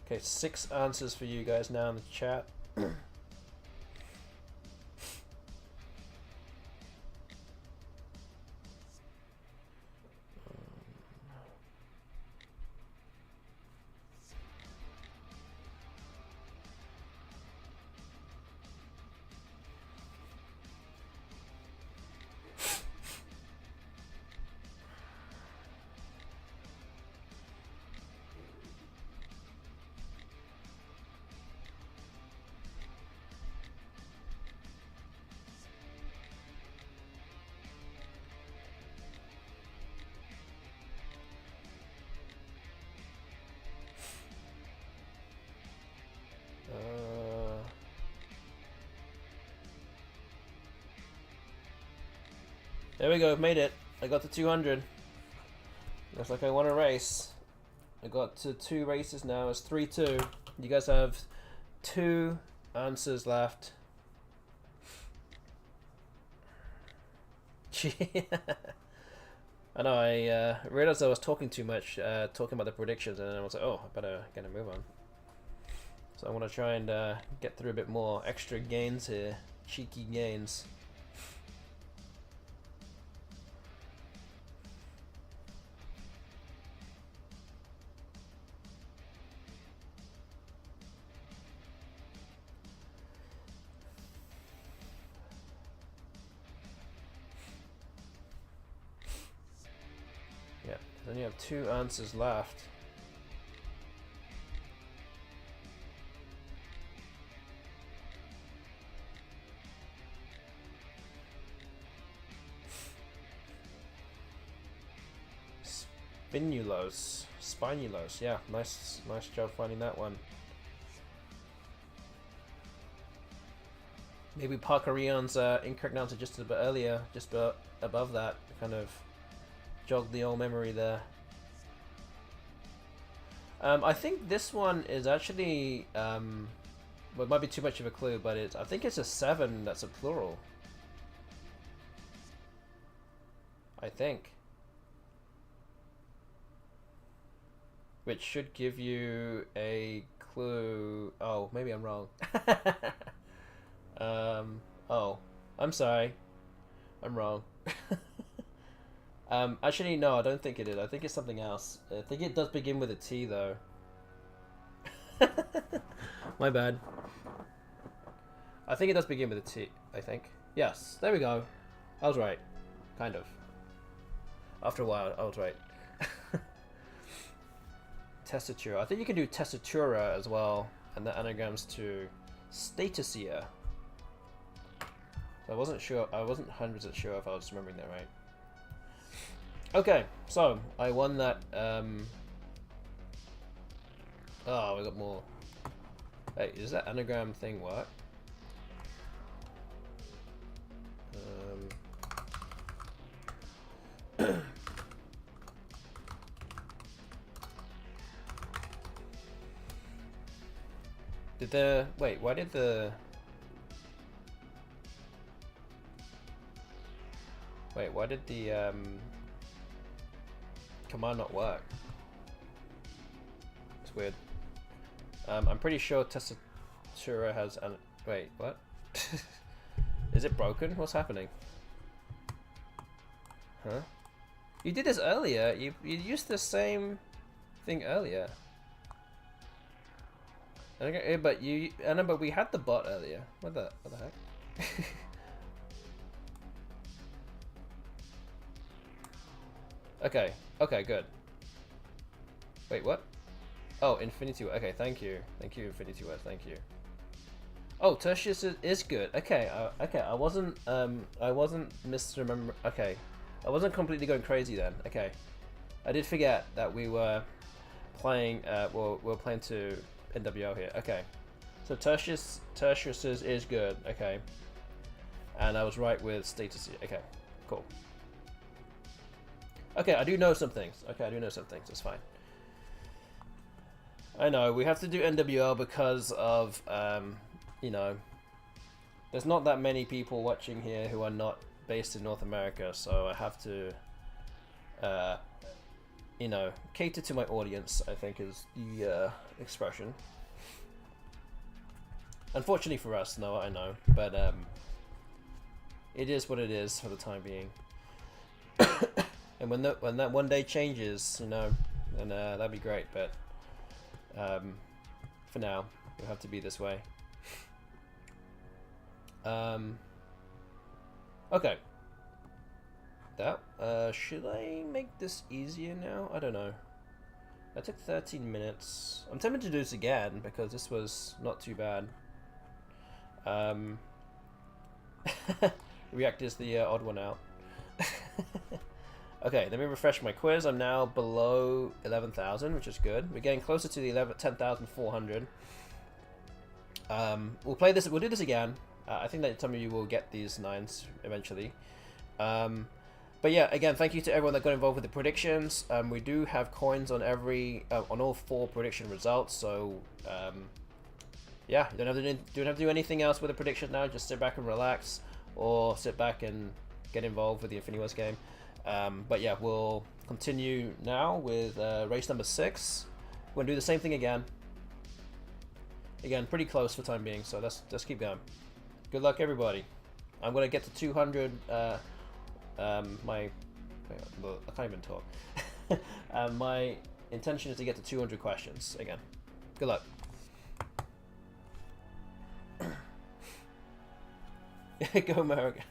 Okay, 6 answers for you guys now in the chat. There we go, made it. I got to 200. Looks like I won a race. I got to 2 races now. It's 3-2. You guys have 2 answers left. I know, I realized I was talking too much, talking about the predictions, and then I was like, oh, I better get a move on. So I want to try and get through a bit more extra gains here. Cheeky gains. Yeah, then you have 2 answers left. Spinulose, yeah, nice job finding that one. Maybe Parkerion's incorrect answer just a bit earlier, just above that, kind of jogged the old memory there. I think this one is actually, well, it might be too much of a clue, but I think it's a 7 that's a plural. I think. Which should give you a clue. Oh, maybe I'm wrong. Oh, I'm sorry. I'm wrong. Actually, no, I don't think it is. I think it's something else. I think it does begin with a T, though. My bad. I think it does begin with a T, I think. Yes, there we go. I was right. Kind of. After a while, I was right. Tessitura. I think you can do tessitura as well, and that anagrams to statusia. So I wasn't sure. I wasn't 100% sure if I was remembering that right. Okay, so I won that. Oh, we got more. Hey, does that anagram thing work? Did the wait? Why did the wait? Why did the command not work? It's weird. I'm pretty sure Tessitura has an wait. What? Is it broken? What's happening? Huh? You did this earlier. You used the same thing earlier. Okay, but I know, but we had the bot earlier. What the heck? Okay. Okay, good. Wait, what? Oh, Infinity. Okay, thank you. Thank you, Infinity Word. Thank you. Oh, Tertius is good. Okay, okay. I wasn't misremember. Okay, I wasn't completely going crazy then. Okay, I did forget that we were playing. Well, we're playing to NWO here. Okay, so Tertius is good. Okay, and I was right with status here. Okay, cool. Okay, I do know some things. Okay, I do know some things. It's fine. I know we have to do NWL because of you know, there's not that many people watching here who are not based in North America, so I have to you know, cater to my audience, I think is the expression. Unfortunately for us, no, I know, but it is what it is for the time being. And when that one day changes, you know, then that'd be great, but for now, it'll have to be this way. Okay. That should I make this easier now? I don't know. That took 13 minutes. I'm tempted to do this again because this was not too bad. React is the odd one out. Okay, let me refresh my quiz. I'm now below 11,000, which is good. We're getting closer to the 10,400. We'll play this. We'll do this again. I think that some of you will get these 9s eventually. But yeah, again, thank you to everyone that got involved with the predictions. We do have coins on on all 4 prediction results. So yeah, you don't have to do anything else with the prediction now. Just sit back and relax, or sit back and get involved with the FINIWORDS game. But yeah, we'll continue now with race number 6. We're gonna do the same thing again. Again, pretty close for time being, so let's keep going. Good luck, everybody. I'm gonna get to 200. I can't even talk. My intention is to get to 200 questions again. Good luck. Go America.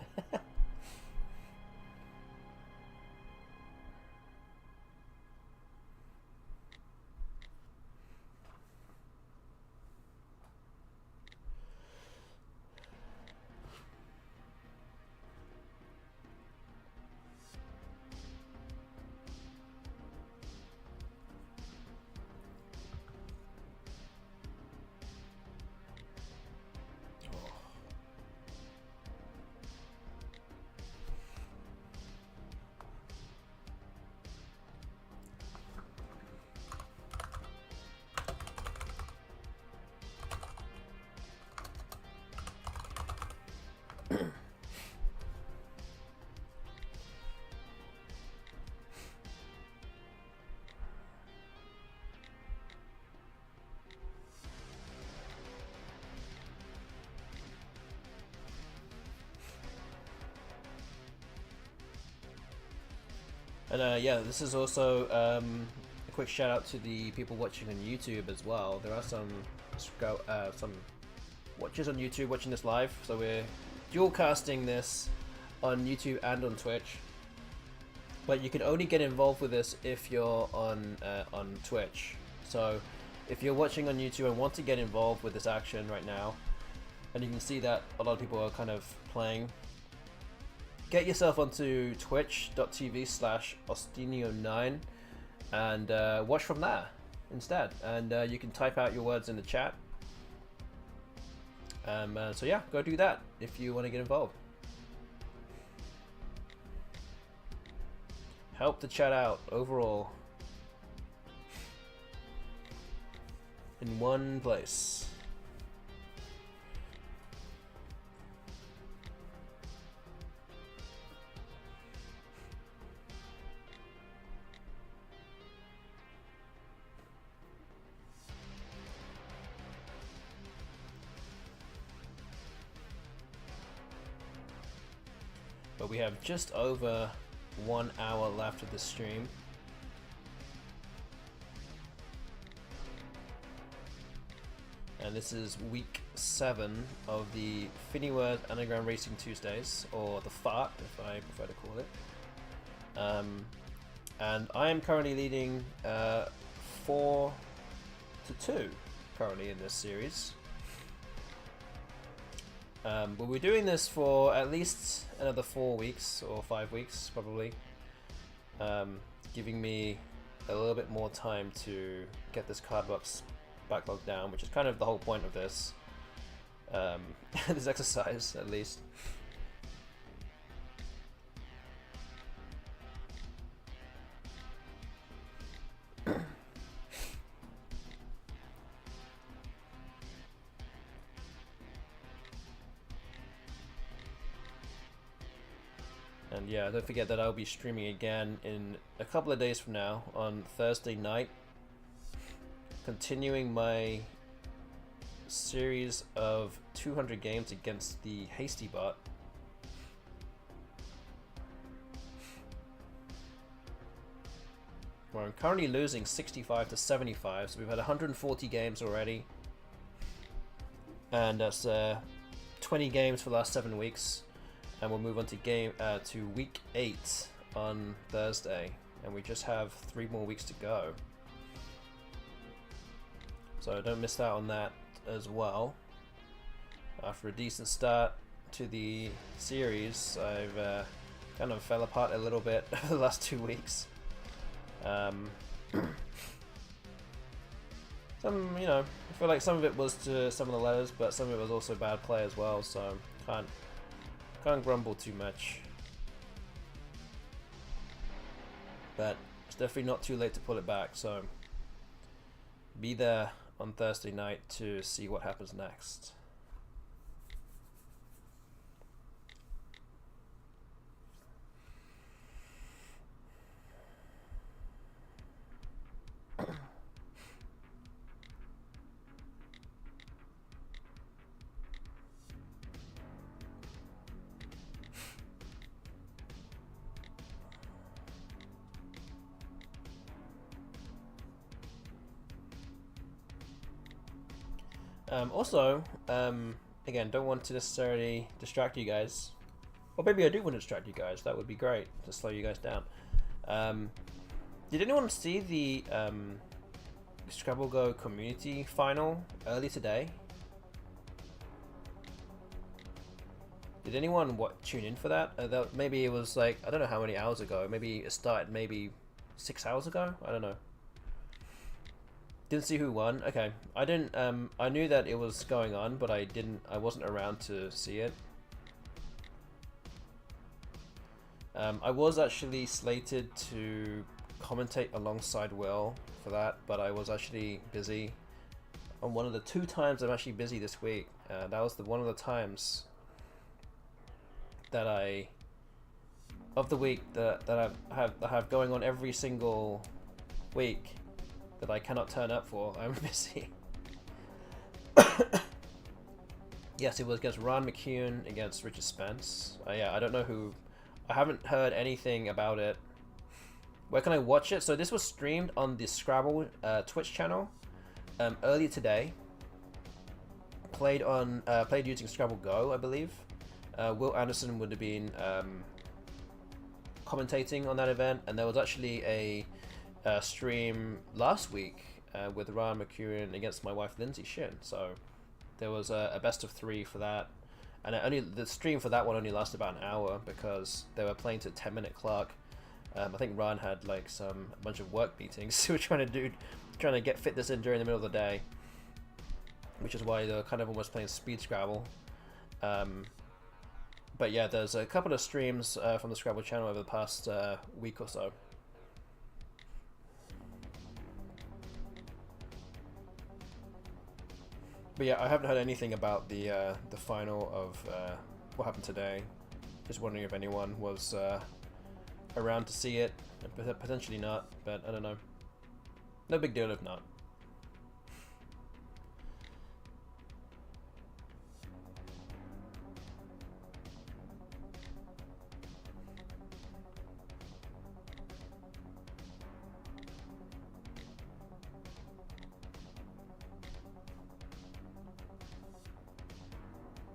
And yeah, this is also a quick shout out to the people watching on YouTube as well. There are some watchers on YouTube watching this live, so we're dual casting this on YouTube and on Twitch. But you can only get involved with this if you're on Twitch. So if you're watching on YouTube and want to get involved with this action right now, and you can see that a lot of people are kind of playing, get yourself onto twitch.tv/ostinio9 and watch from there instead. And you can type out your words in the chat. So yeah, go do that if you want to get involved. Help the chat out overall in one place. but we have just over 1 hour left of the stream. And this is week 7 of the FINIWORDS Anagram Racing Tuesdays, or the FART if I prefer to call it. And I am currently leading 4-2 currently in this series. But we're doing this for at least another 4 weeks or 5 weeks probably, giving me a little bit more time to get this card box backlog down, which is kind of the whole point of this this exercise, at least. And yeah, don't forget that I'll be streaming again in a couple of days from now on Thursday night, continuing my series of 200 games against the Hasty bot. Where I'm currently losing 65 to 75, so we've had 140 games already. And that's 20 games for the last 7 weeks. And we'll move on to week 8 on Thursday, and we just have 3 more weeks to go. So don't miss out on that as well. After a decent start to the series, I've kind of fell apart a little bit over the last 2 weeks. You know, I feel like some of it was to some of the letters, but some of it was also bad play as well. So can't grumble too much. But it's definitely not too late to pull it back, so be there on Thursday night to see what happens next. Also, again, don't want to necessarily distract you guys. Or maybe I do want to distract you guys. That would be great to slow you guys down. Did anyone see the Scrabble Go community final early today? Did anyone tune in for that? Maybe it was like, I don't know how many hours ago. Maybe it started maybe 6 hours ago. I don't know. Didn't see who won. Okay, I didn't. I knew that it was going on, but I wasn't around to see it. I was actually slated to commentate alongside Will for that, but I was actually busy. On one of the 2 times I'm actually busy this week. That was one of the times that of the week that I have going on every single week that I cannot turn up for. I'm busy. Yes, it was against Ron McCune against Richard Spence. Yeah, I don't know who. I haven't heard anything about it. Where can I watch it? So this was streamed on the Scrabble Twitch channel earlier today. Played using Scrabble Go, I believe. Will Anderson would have been commentating on that event, and there was actually a stream last week with Ryan McEwen against my wife Lindsay Shin. So there was a best of 3 for that, and the stream for that one only lasted about an hour because they were playing to 10-minute clock. I think Ryan had like a bunch of work meetings. We were trying to get fit this in during the middle of the day, which is why they're kind of almost playing speed Scrabble. But yeah, there's a couple of streams from the Scrabble channel over the past week or so. But yeah, I haven't heard anything about the final of what happened today. Just wondering if anyone was around to see it. Potentially not, but I don't know. No big deal if not.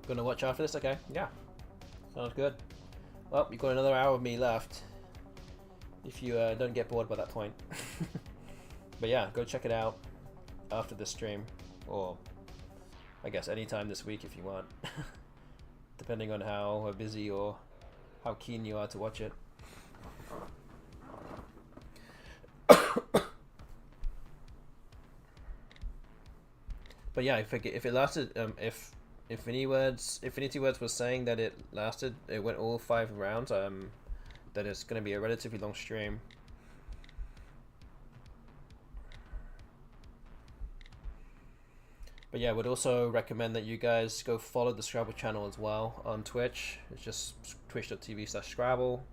Gonna watch after this? Okay, yeah. Sounds good. Well, you've got another hour of me left. If you don't get bored by that point. But yeah, go check it out after the stream. Or, I guess, anytime this week if you want. Depending on how busy or how keen you are to watch it. But yeah, if it lasted, if Infinity Words was saying that it went all 5 rounds, that it's going to be a relatively long stream. But yeah, I would also recommend that you guys go follow the Scrabble channel as well on Twitch. It's just twitch.tv/Scrabble.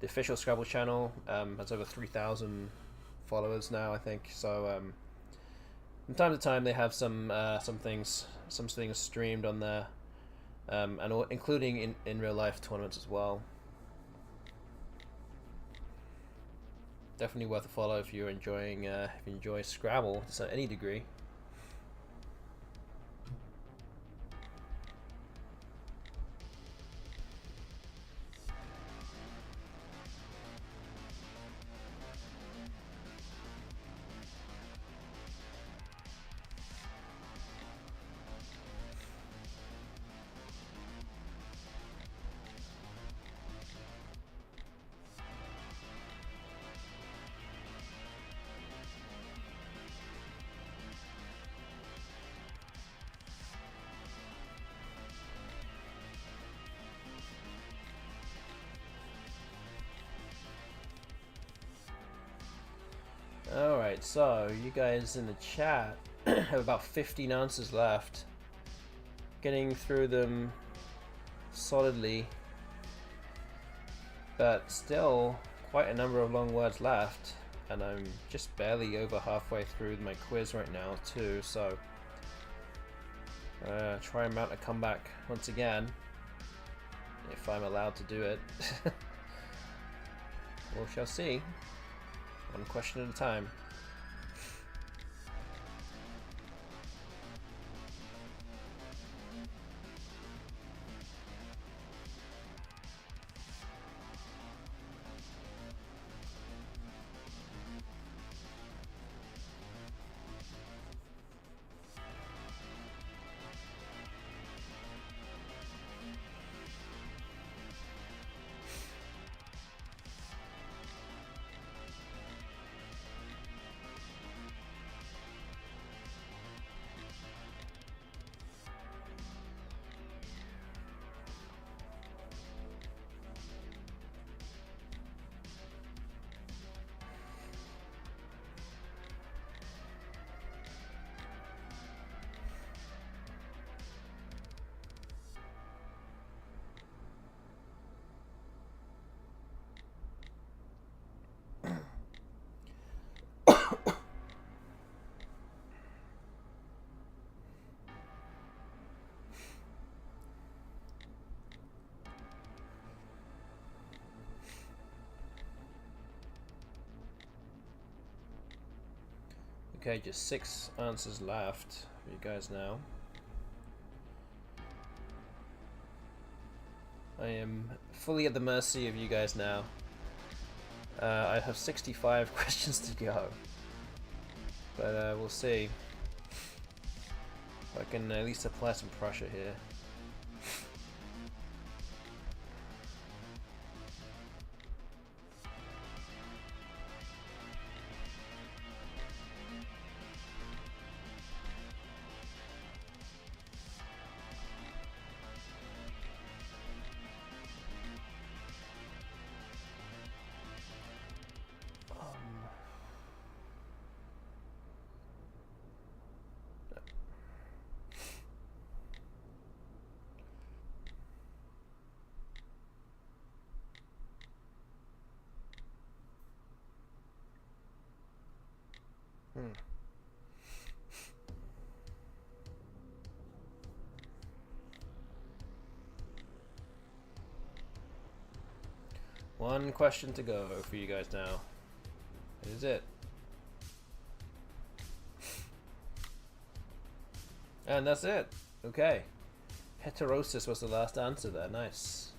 The official Scrabble channel has over 3,000 followers now, I think. So from time to time they have some things streamed on there, and including in real life tournaments as well. Definitely worth a follow if you're enjoying if you enjoy Scrabble to any degree. Alright, so you guys in the chat have about 15 answers left. Getting through them solidly, but still quite a number of long words left, and I'm just barely over halfway through my quiz right now too, so try and mount a comeback once again, if I'm allowed to do it. We shall see. One question at a time. Okay, just 6 answers left for you guys now. I am fully at the mercy of you guys now. I have 65 questions to go, but we'll see if I can at least apply some pressure here. One question to go for you guys now. This is it. And that's it. Okay. heterosis was the last answer there. Nice.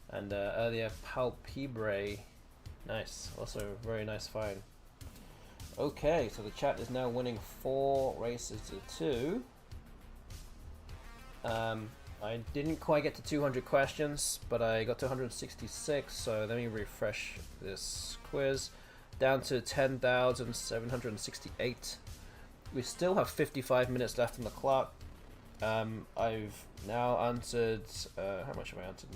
And earlier palpebrae. Nice. Also very nice find. Okay, so the chat is now winning 4 races to 2. I didn't quite get to 200 questions, but I got to 166, so let me refresh this quiz. Down to 10,768. We still have 55 minutes left on the clock. I've now answered, how much have I answered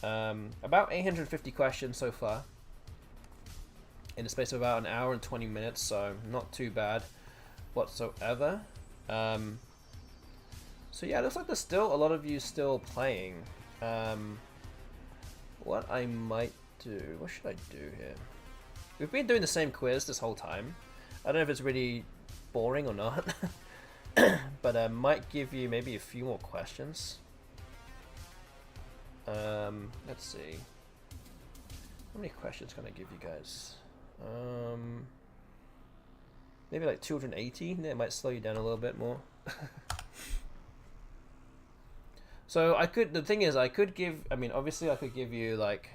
now? About 850 questions so far, in the space of about an hour and 20 minutes, so not too bad whatsoever. So yeah, it looks like there's still a lot of you still playing. What I might do, what should I do here? We've been doing the same quiz this whole time. I don't know if it's really boring or not, but I might give you maybe a few more questions. Let's see. How many questions can I give you guys? Maybe like 280. It might slow you down a little bit more. So I could, the thing is, I could give, I mean, obviously I could give you like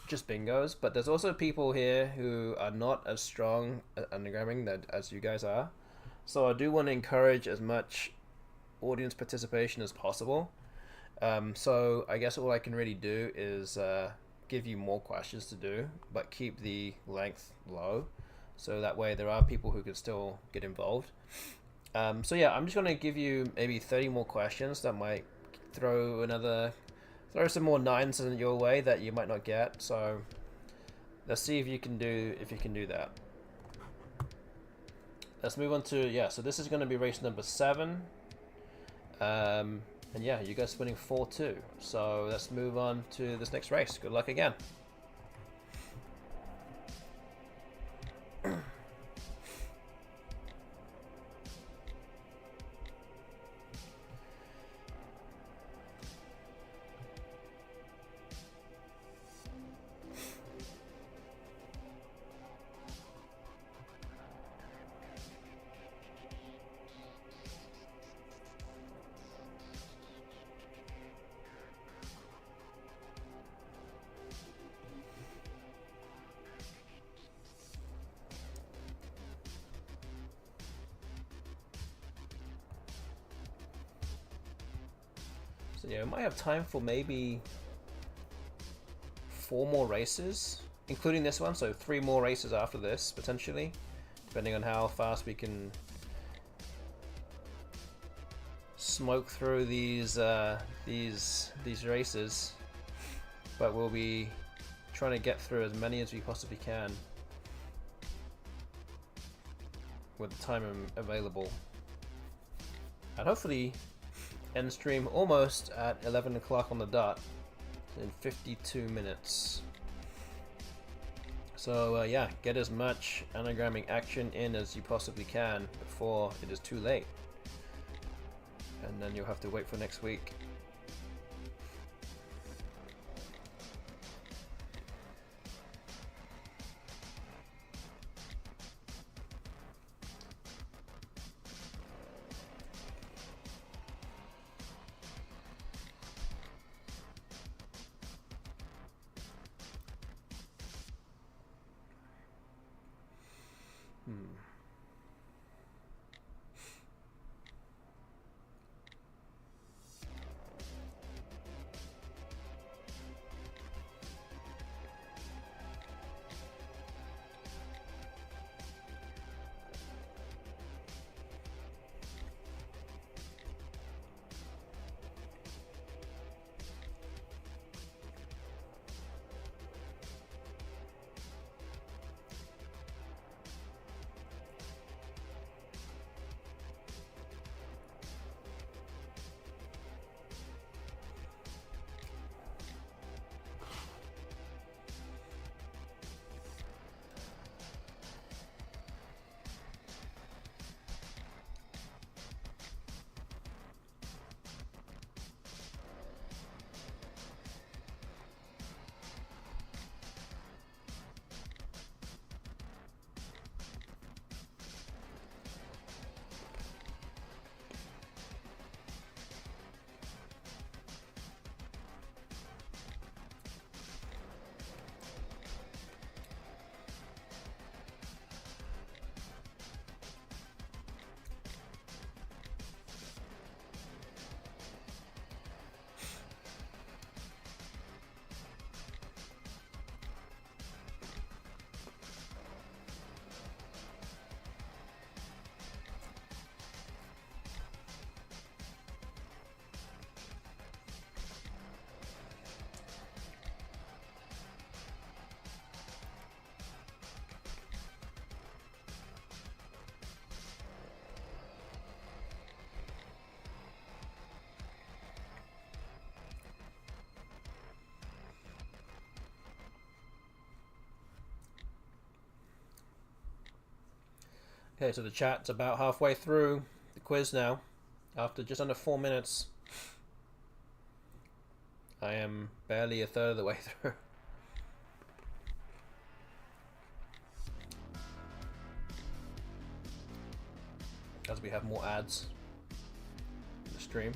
just bingos, but there's also people here who are not as strong at anagramming as you guys are. So I do want to encourage as much audience participation as possible. So I guess all I can really do is give you more questions to do, but keep the length low. So that way there are people who can still get involved. So yeah, I'm just going to give you maybe 30 more questions that might throw some more 9s in your way that you might not get. So let's see if you can do that. Let's move on to, yeah, so this is going to be race number 7. And yeah, you guys are winning 4-2. So let's move on to this next race. Good luck again. So yeah, we might have time for maybe 4 more races, including this one. So 3 more races after this, potentially, depending on how fast we can smoke through these races. But we'll be trying to get through as many as we possibly can with the time available, and hopefully end stream almost at 11 o'clock on the dot in 52 minutes. So yeah, get as much anagramming action in as you possibly can before it is too late, and then you'll have to wait for next week. Okay, so the chat's about halfway through the quiz now. After just under 4 minutes, I am barely a third of the way through. As we have more ads in the stream.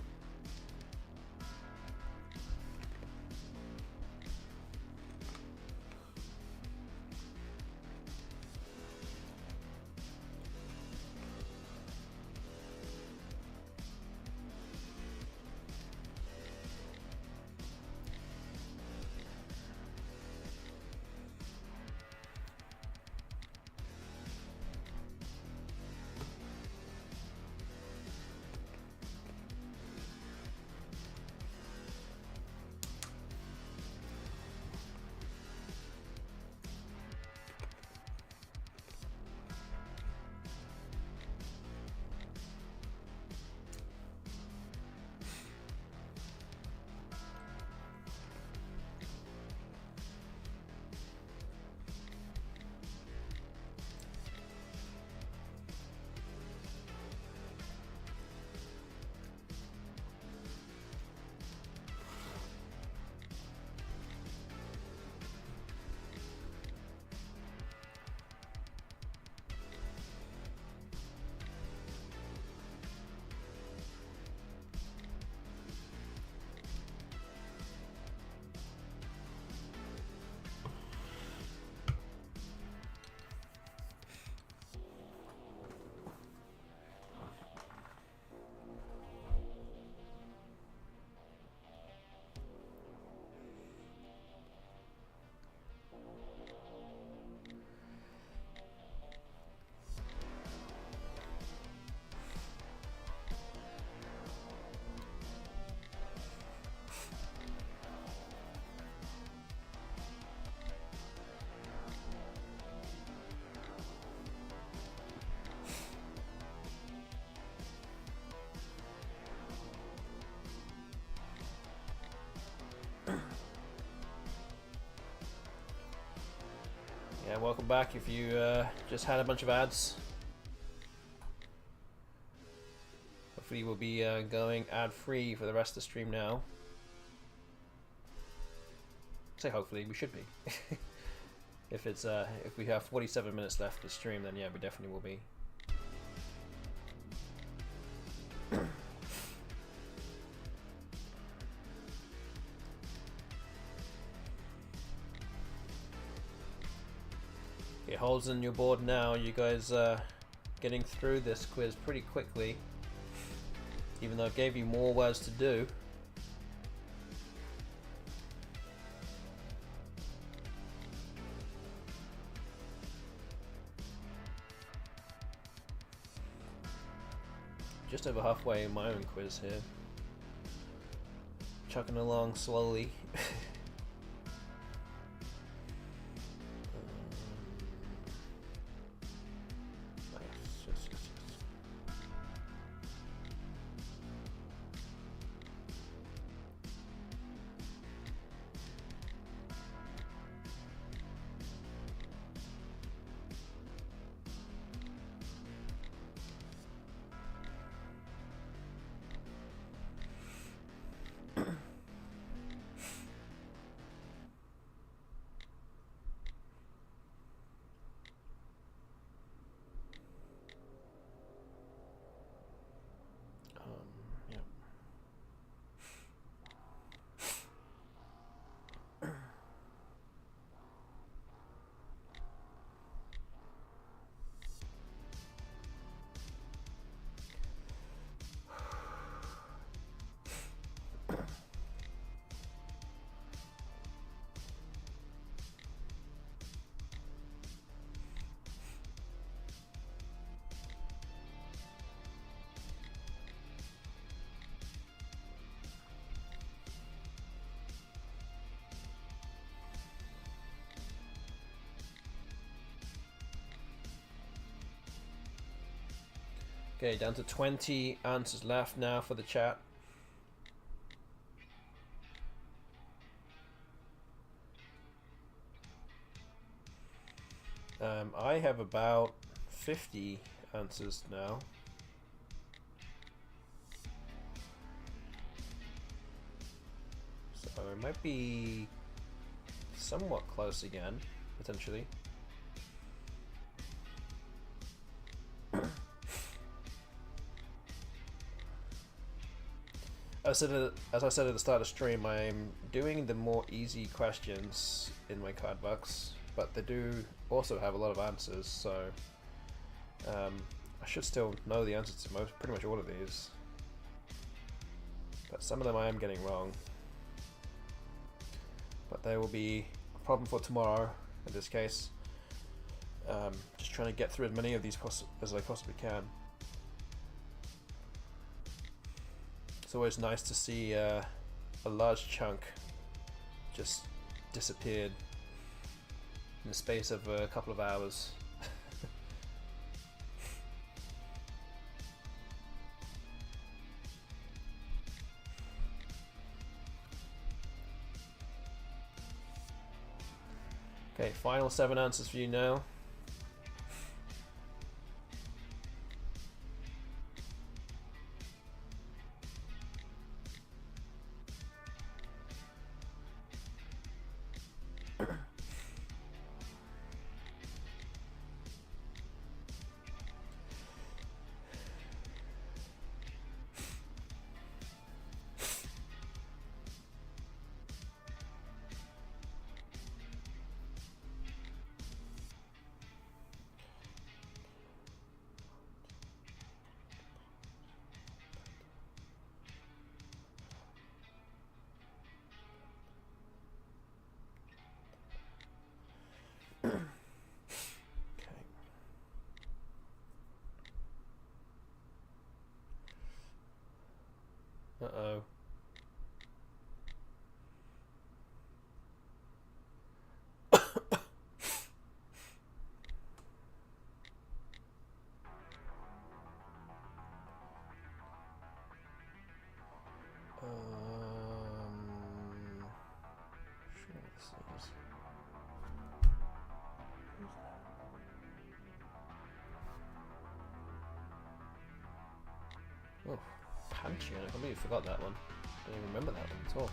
Yeah, welcome back if you just had a bunch of ads. Hopefully we'll be going ad-free for the rest of the stream now. Say hopefully, we should be. If it's if we have 47 minutes left to stream, then yeah, we definitely will be. Okay, holes in your board now. You guys getting through this quiz pretty quickly, even though I gave you more words to do. Just over halfway in my own quiz here. Chugging along slowly. Okay, down to 20 answers left now for the chat. I have about 50 answers now. So it might be somewhat close again, potentially. As I said at the start of the stream, I'm doing the more easy questions in my card box, but they do also have a lot of answers, so I should still know the answers to pretty much all of these. But some of them I am getting wrong. But they will be a problem for tomorrow in this case. Just trying to get through as many of these as I possibly can. It's always nice to see a large chunk just disappeared in the space of a couple of hours. Okay, final 7 answers for you now. Uh-oh. Sure this is. Oh, Pantheon. I completely forgot that one. Don't even remember that one at all.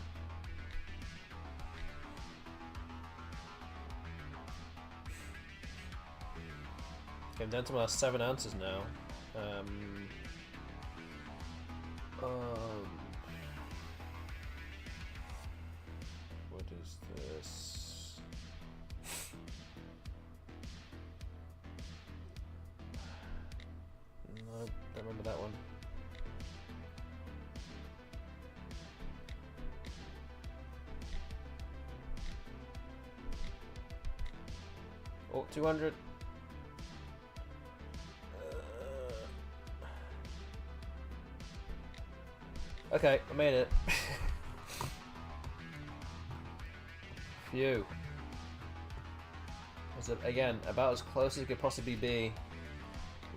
Okay, I'm down to my 7 answers now. What is this? No, don't remember that one. Oh, 200. Okay, I made it. Phew. Was it, again, about as close as it could possibly be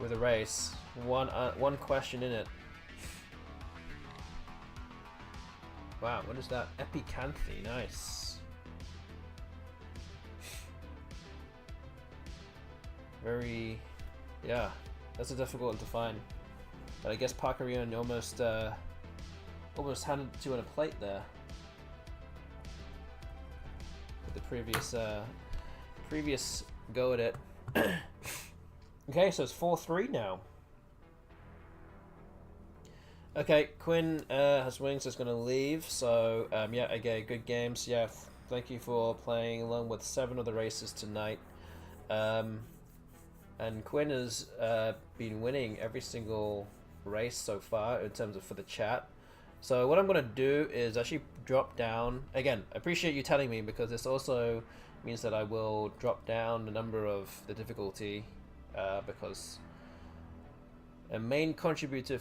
with a race. One question in it. Wow, what is that? Epicanthe, nice. Very, yeah, that's a difficult one to find. But I guess Parkerion almost handed it to you on a plate there. With the previous go at it. Okay, so it's 4-3 now. Okay, Quinn has wings, is going to leave. So yeah, again, good games. Yeah, thank you for playing along with 7 of the races tonight. And Quinn has been winning every single race so far in terms of for the chat. So what I'm going to do is actually drop down. Again, I appreciate you telling me, because this also means that I will drop down the number of the difficulty, because a main contributor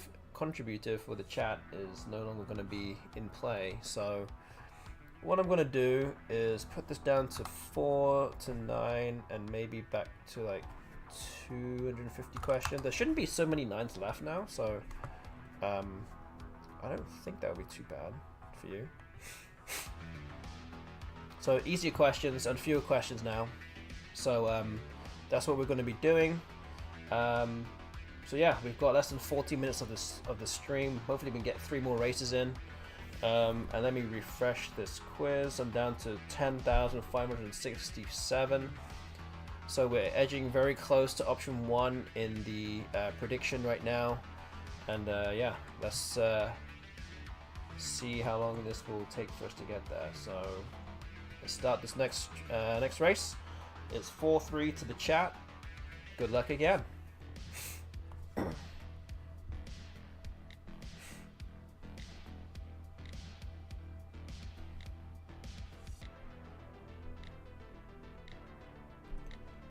for the chat is no longer going to be in play. So what I'm going to do is put this down to 4 to 9 and maybe back to like 250 questions. There shouldn't be so many 9s left now, so I don't think that would be too bad for you. So easier questions and fewer questions now. So that's what we're going to be doing. So yeah, we've got less than 40 minutes of the stream. Hopefully we can get 3 more races in. And let me refresh this quiz. I'm down to 10,567. So we're edging very close to option 1 in the prediction right now. And yeah, let's see how long this will take for us to get there. So let's start this next race. It's 4-3 to the chat. Good luck again.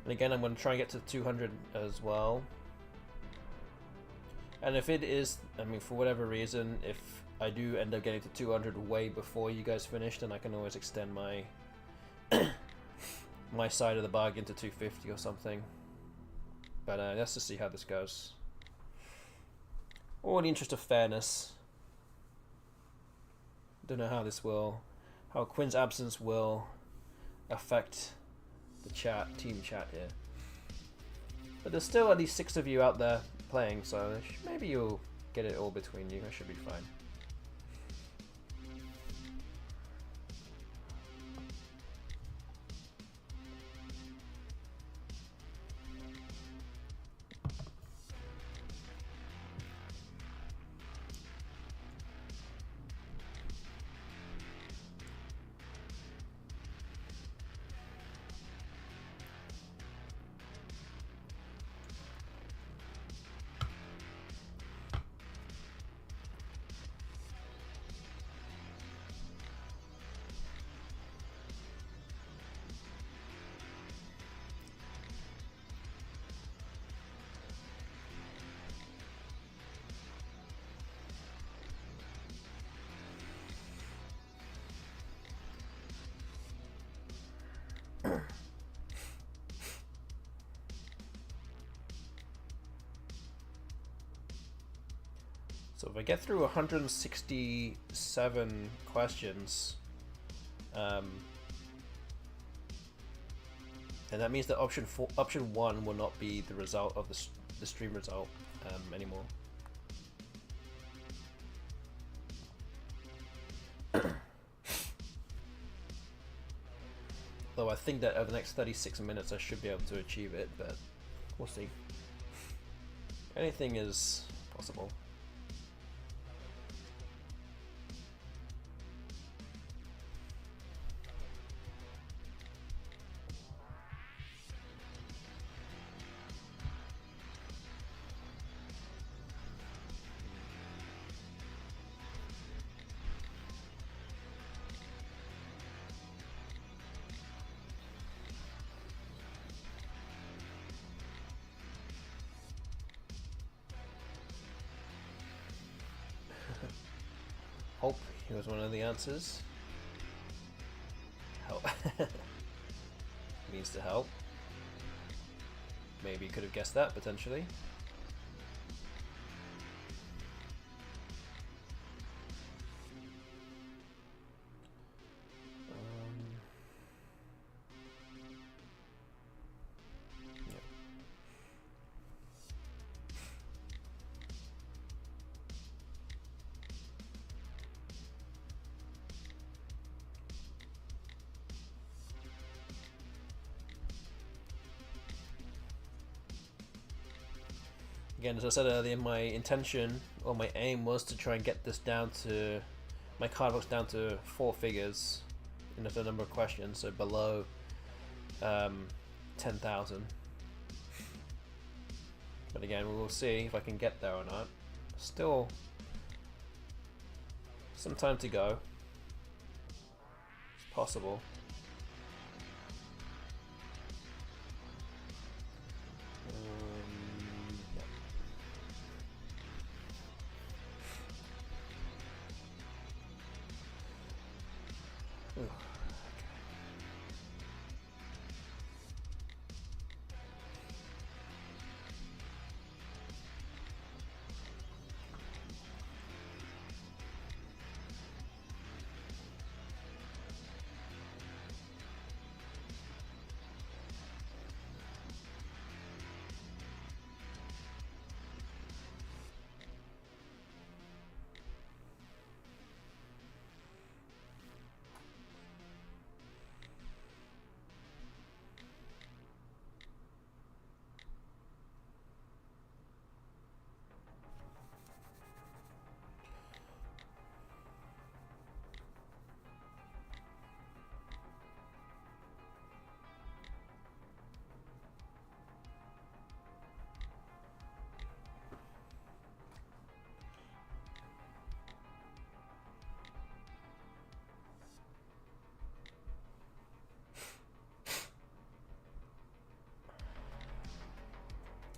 And again, I'm going to try and get to 200 as well. And if it is, I mean, for whatever reason, if I do end up getting to 200 way before you guys finish, then I can always extend my my side of the bargain to 250 or something. But let's just see how this goes. All in the interest of fairness. Don't know how this will, how Quinn's absence will affect the chat, team chat here. But there's still at least 6 of you out there playing, so maybe you'll get it all between you. I should be fine. So if I get through 167 questions, and that means that option 1 will not be the result of the stream result anymore. Though I think that over the next 36 minutes I should be able to achieve it, but we'll see. Anything is possible. Hope he was one of the answers. Help. Means to help. Maybe you could have guessed that, potentially. Again, as I said earlier, my intention or my aim was to try and get this down to my card box down to 4 figures in the number of questions, so below 10,000. But again, we will see if I can get there or not. Still some time to go. It's possible.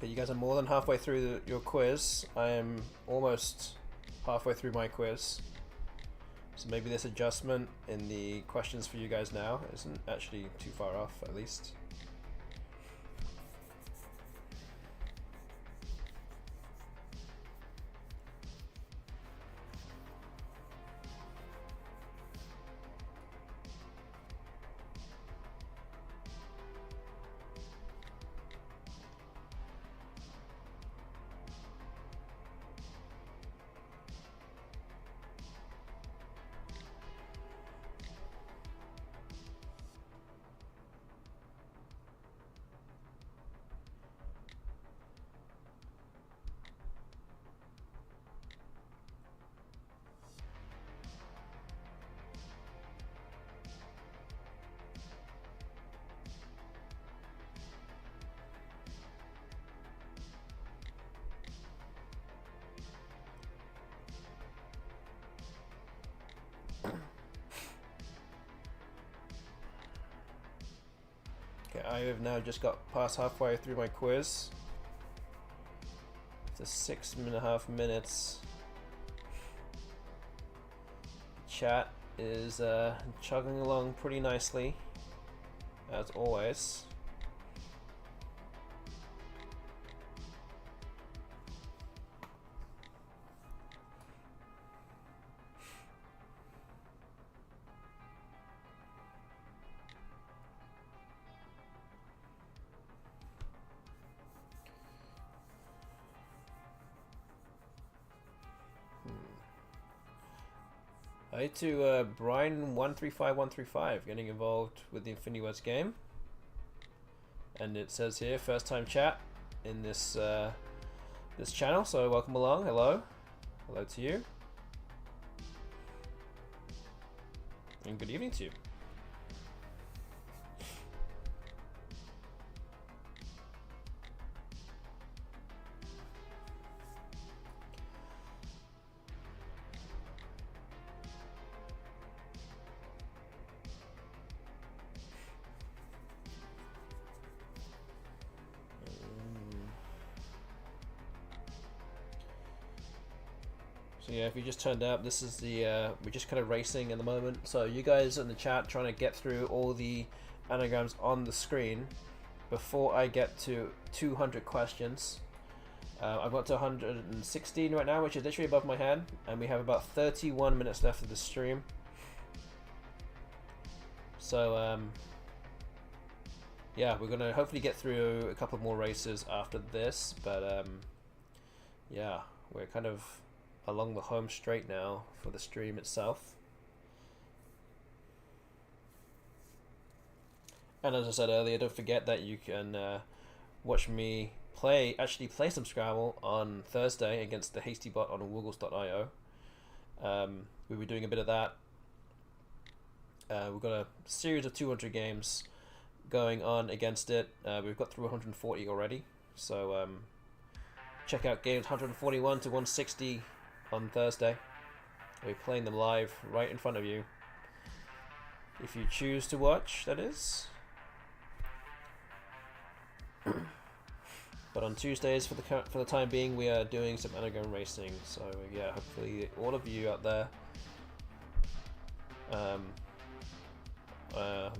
Okay, you guys are more than halfway through your quiz. I am almost halfway through my quiz. So maybe this adjustment in the questions for you guys now isn't actually too far off, at least. Okay, I have now just got past halfway through my quiz. It's 6.5 minutes. Chat is chugging along pretty nicely, as always. Hi to Brian135135 getting involved with the FINIWORDS game, and it says here first time chat in this this channel, so welcome along. Hello to you, and good evening to you. So yeah, if you just turned up, this is the we're just kind of racing at the moment. So you guys in the chat trying to get through all the anagrams on the screen before I get to 200 questions. I've got to 116 right now, which is literally above my head, and we have about 31 minutes left of the stream. So yeah, we're gonna hopefully get through a couple more races after this, but yeah, we're kind of along the home straight now for the stream itself. And as I said earlier, don't forget that you can watch me actually play some Scrabble on Thursday against the Hasty Bot on woogles.io. We'll be doing a bit of that. We've got a series of 200 games going on against it. We've got through 140 already, so check out games 141 to 160 on Thursday. We're playing them live right in front of you, if you choose to watch, that is. But on Tuesdays, for the time being, we are doing some anagram racing. So yeah, hopefully all of you out there,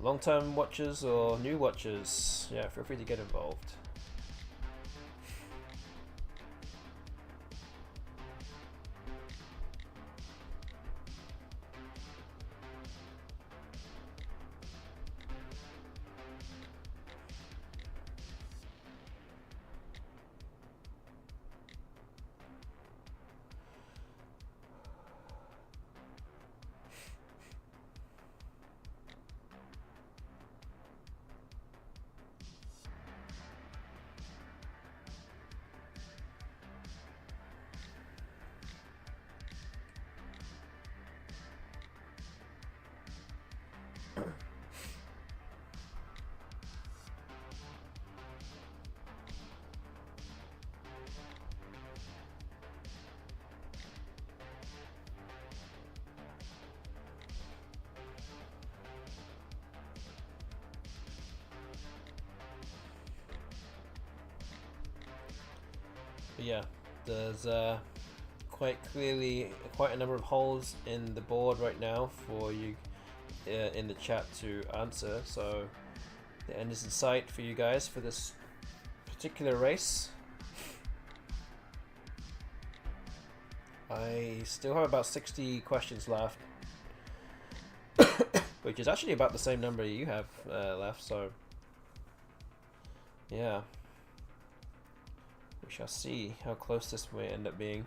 long-term watchers or new watchers, yeah, feel free to get involved. But yeah, there's quite a number of holes in the board right now for you in the chat to answer, so the end is in sight for you guys for this particular race. I still have about 60 questions left, which is actually about the same number you have left, so yeah, we shall see how close this may end up being.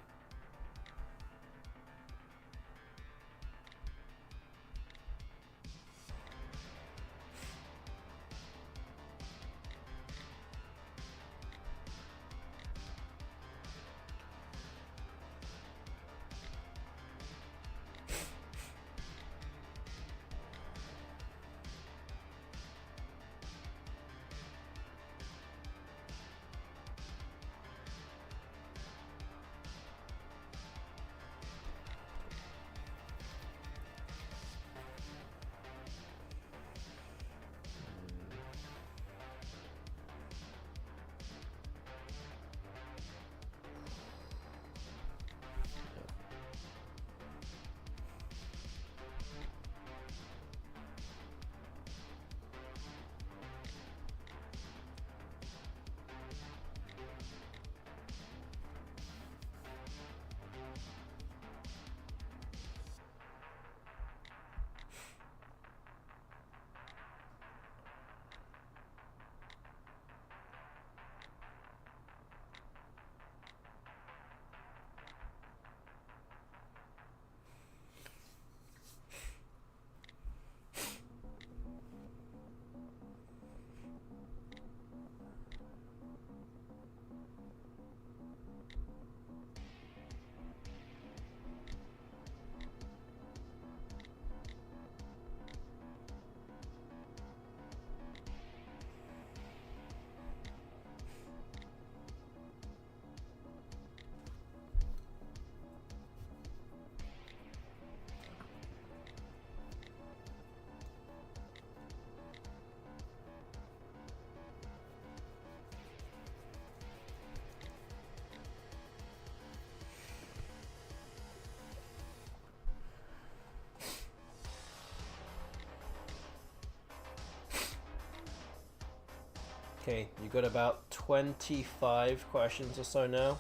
Okay, you got about 25 questions or so now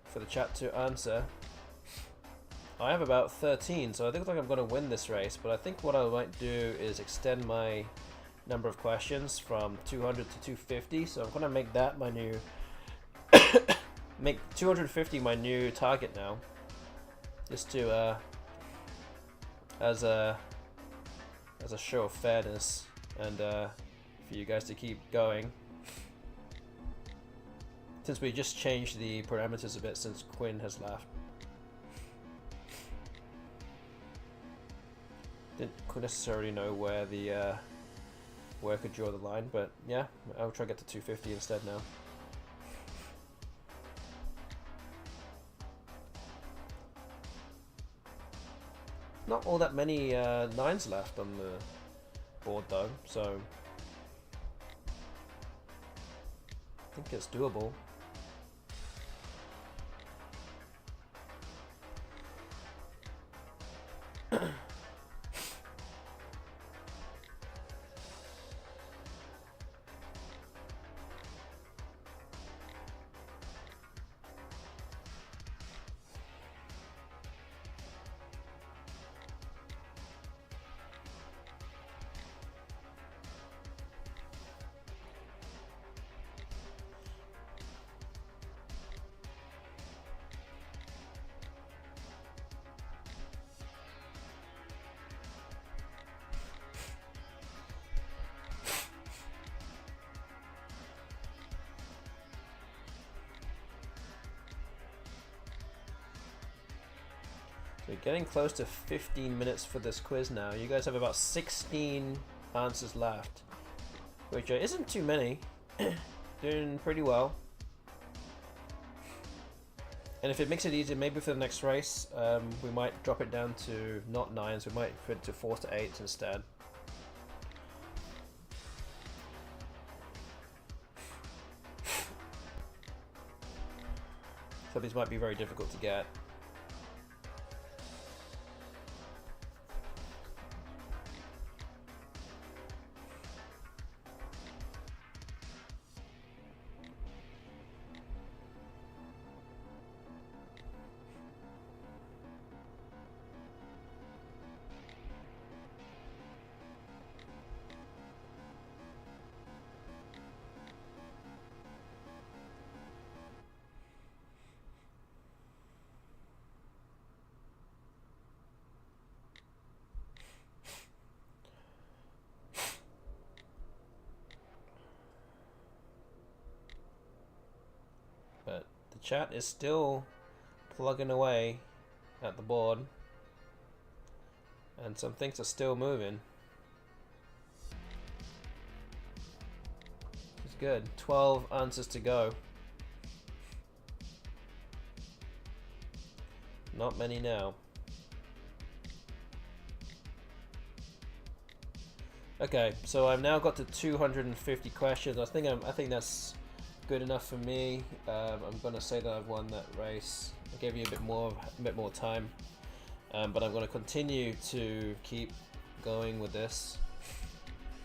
for the chat to answer. I have about 13, so I think like I'm going to win this race, but I think what I might do is extend my number of questions from 200 to 250, so I'm going to make that my new make 250 my new target now, just to as a show of fairness and for you guys to keep going, since we just changed the parameters a bit since Quinn has left. Didn't necessarily know where the where I could draw the line, but yeah, I'll try to get to 250 instead now. Not all that many 9s left on the board though, so I think it's doable. We're getting close to 15 minutes for this quiz now. You guys have about 16 answers left, which isn't too many. Doing pretty well. And if it makes it easier, maybe for the next race, we might drop it down to not 9s, we might put it to 4s to 8s instead. So these might be very difficult to get. But the chat is still plugging away at the board, and some things are still moving. It's good. 12 answers to go. Not many now. Okay, so I've now got to 250 questions. I think that's good enough for me. I'm gonna say that I've won that race. I gave you a bit more time, but I'm gonna continue to keep going with this,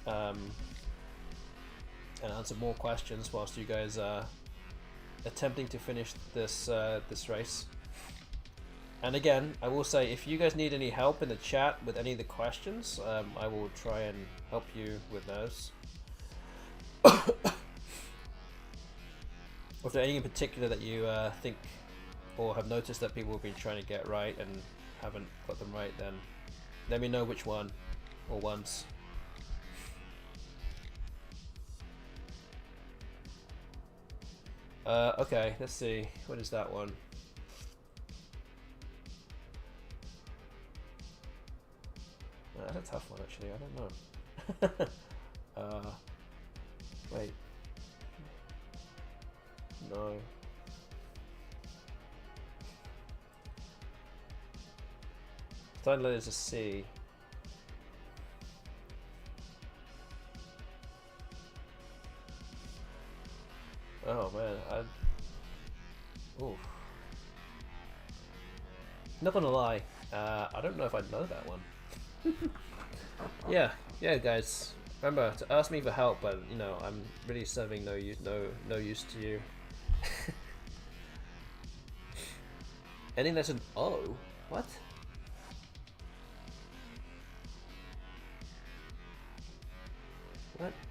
and answer more questions whilst you guys are attempting to finish this this race. And again, I will say, if you guys need any help in the chat with any of the questions, I will try and help you with those. Or if there any in particular that you think or have noticed that people have been trying to get right and haven't got them right, then let me know which one or ones. Okay, let's see. What is that one? That's a tough one, actually. I don't know. Wait. No. Starting letter is a C. Oh man, oof. Not gonna lie, I don't know if I know that one. yeah, guys. Remember to ask me for help, but you know I'm really serving no use to you. Ending that's an O. What?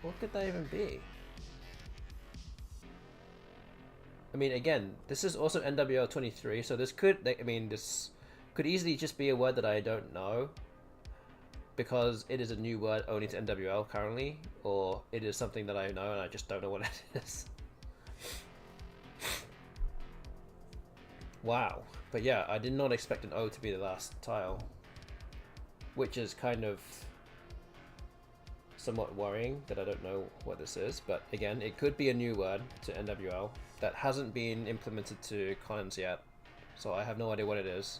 What could that even be? I mean, again, this is also NWL 23, so this could, this could easily just be a word that I don't know, because it is a new word only to NWL currently, or it is something that I know and I just don't know what it is. Wow. But yeah, I did not expect an O to be the last tile, which is kind of somewhat worrying that I don't know what this is. But again, it could be a new word to NWL that hasn't been implemented to Collins yet, so I have no idea what it is.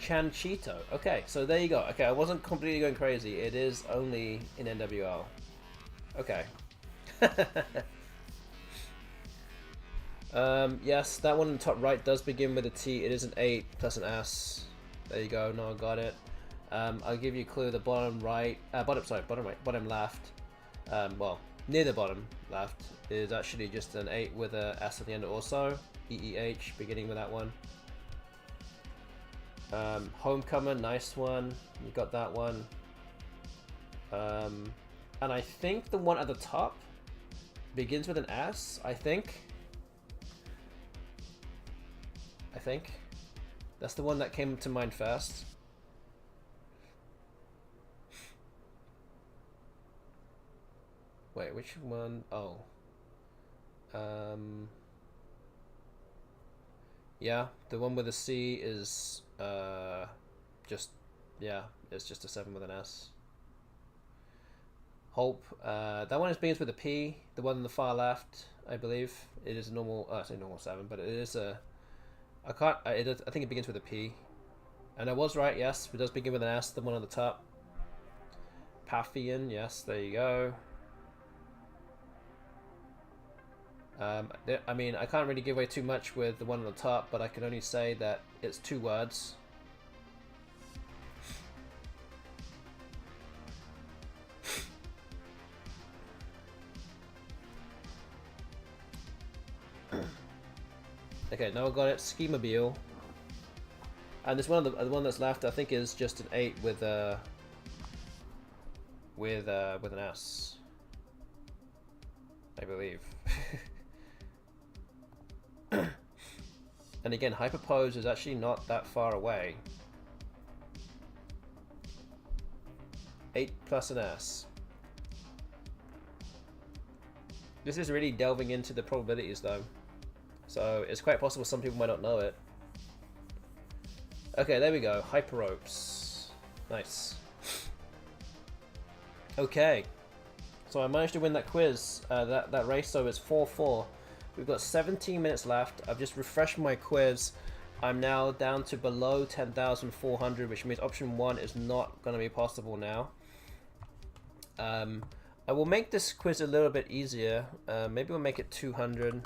Chanchito. Okay, so there you go. Okay, I wasn't completely going crazy. It is only in NWL. Okay. Yes, that one in the top right does begin with a T. It is an 8 plus an S. There you go. No, I got it. I'll give you a clue. The bottom right, bottom left. Well, near the bottom left is actually just an 8 with a S at the end also. EEH, beginning with that one. Homecomer, nice one. You got that one. And I think the one at the top begins with an S, I think. That's the one that came to mind first. Wait, which one? Oh. Yeah, the one with a C is it's just a 7 with an S. Hope. That one begins with a P. The one on the far left, I believe, it is a normal. I say normal 7, but it is a. I can't. I think it begins with a P. And I was right. Yes, it does begin with an S. The one on the top. Paphian. Yes, there you go. I mean, I can't really give away too much with the one on the top, but I can only say that it's 2 words. Okay, now I've got it. Schemobile. And this one, the one that's left, I think is just an 8 with an S, I believe. And again, hyperpose is actually not that far away. 8 plus an S. This is really delving into the probabilities though. So it's quite possible some people might not know it. Okay, there we go. Hyperopes. Nice. Okay. So I managed to win that quiz, that race, so it's 4-4. We've got 17 minutes left. I've just refreshed my quiz. I'm now down to below 10,400, which means option 1 is not going to be possible now. I will make this quiz a little bit easier. Maybe we'll make it 200.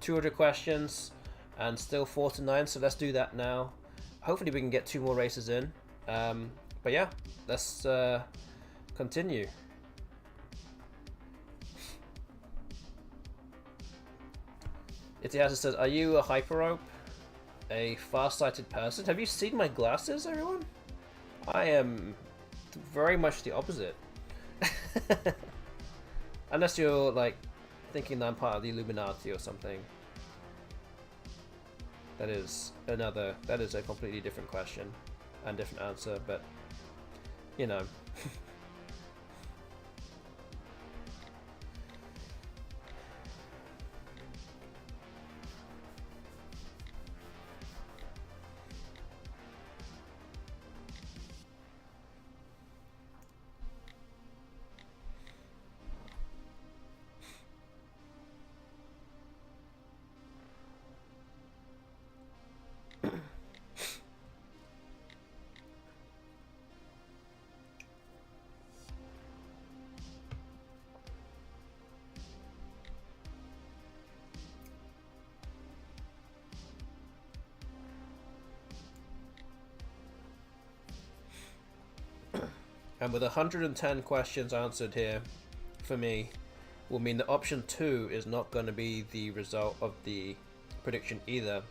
200 questions and still 4 to 9, so let's do that now. Hopefully we can get 2 more races in. But yeah, let's continue. Itiasa says, are you a hyperope? A far-sighted person? Have you seen my glasses, everyone? I am very much the opposite. Unless you're like thinking that I'm part of the Illuminati or something. That is a completely different question and different answer, but you know. And with 110 questions answered here, for me, will mean that option 2 is not going to be the result of the prediction either.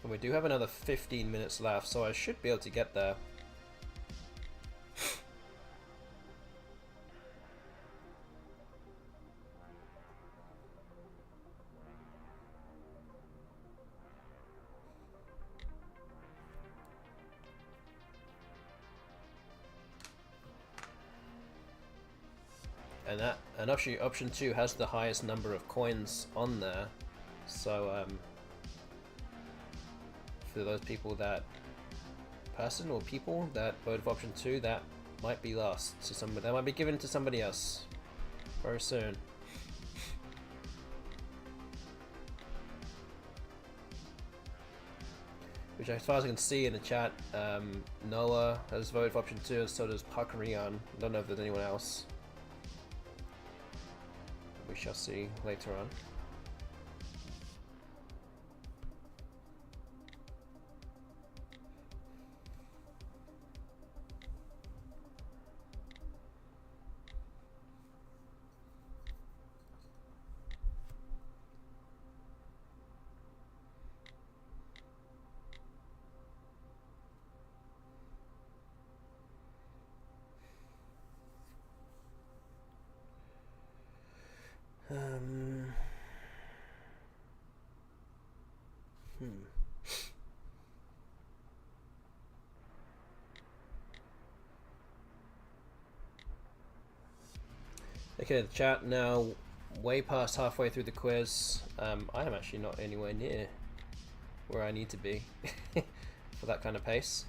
And we do have another 15 minutes left, so I should be able to get there. And option 2 has the highest number of coins on there, so for those people that people that voted for option 2, that might be lost to somebody. That might be given to somebody else very soon. Which, as far as I can see in the chat, Noah has voted for option 2, and so does Pakarian. I don't know if there's anyone else. We shall see later on. Okay, the chat now way past halfway through the quiz. I am actually not anywhere near where I need to be for that kind of pace.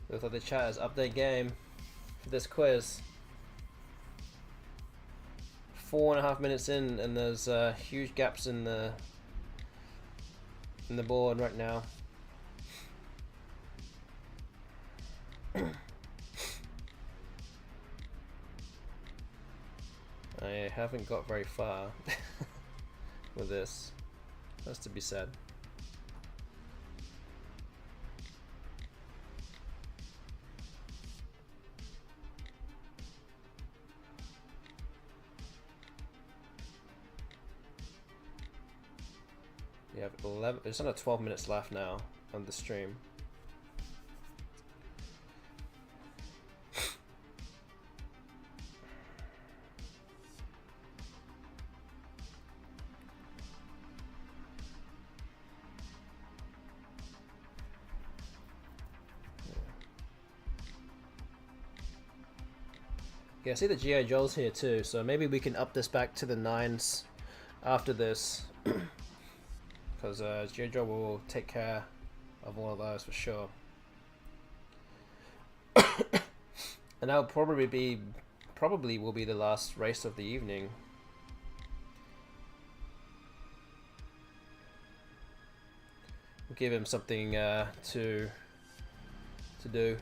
Looks like the chat has update game for this quiz. 4.5 minutes in, and there's huge gaps in the board right now. I haven't got very far with this. That's to be said. We have 11. There's another 12 minutes left now on the stream. Yeah, I see the G.I. Joe's here too, so maybe we can up this back to the 9s after this. Because G.I. Joe will take care of all of those for sure. And that will probably will be the last race of the evening. We'll give him something to do.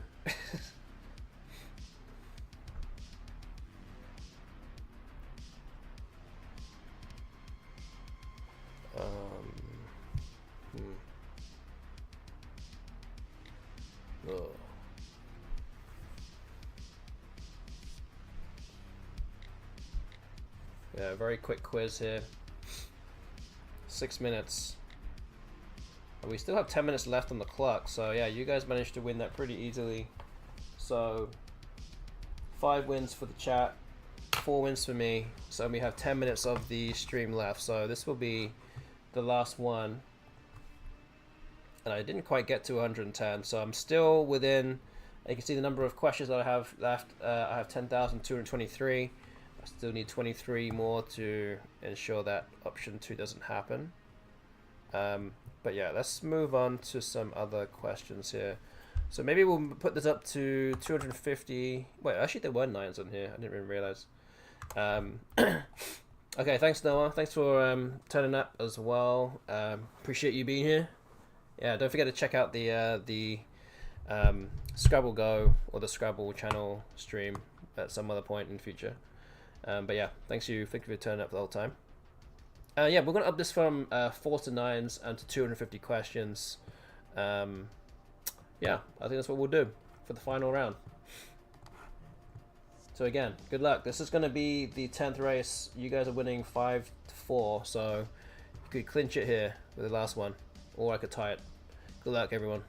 Oh. Yeah, very quick quiz here. 6 minutes. We still have 10 minutes left on the clock, so yeah, you guys managed to win that pretty easily. So 5 wins for the chat, 4 wins for me. So we have 10 minutes of the stream left. So this will be the last one. And I didn't quite get to 110, so I'm still within. You can see the number of questions that I have left. I have 10,223. I still need 23 more to ensure that option 2 doesn't happen. But yeah, let's move on to some other questions here. So maybe we'll put this up to 250. Wait, actually there were 9s on here. I didn't even realize. Okay, thanks Noah. Thanks for turning up as well. Appreciate you being here. Yeah, don't forget to check out the Scrabble Go or the Scrabble channel stream at some other point in the future. But yeah, thank you for turning up the whole time. Yeah, we're gonna up this from 4 to 9s and to 250 questions. Yeah, I think that's what we'll do for the final round. So again, good luck. This is gonna be the 10th race. You guys are winning 5-4, so you could clinch it here with the last one. Or I could tie it. Good luck, everyone.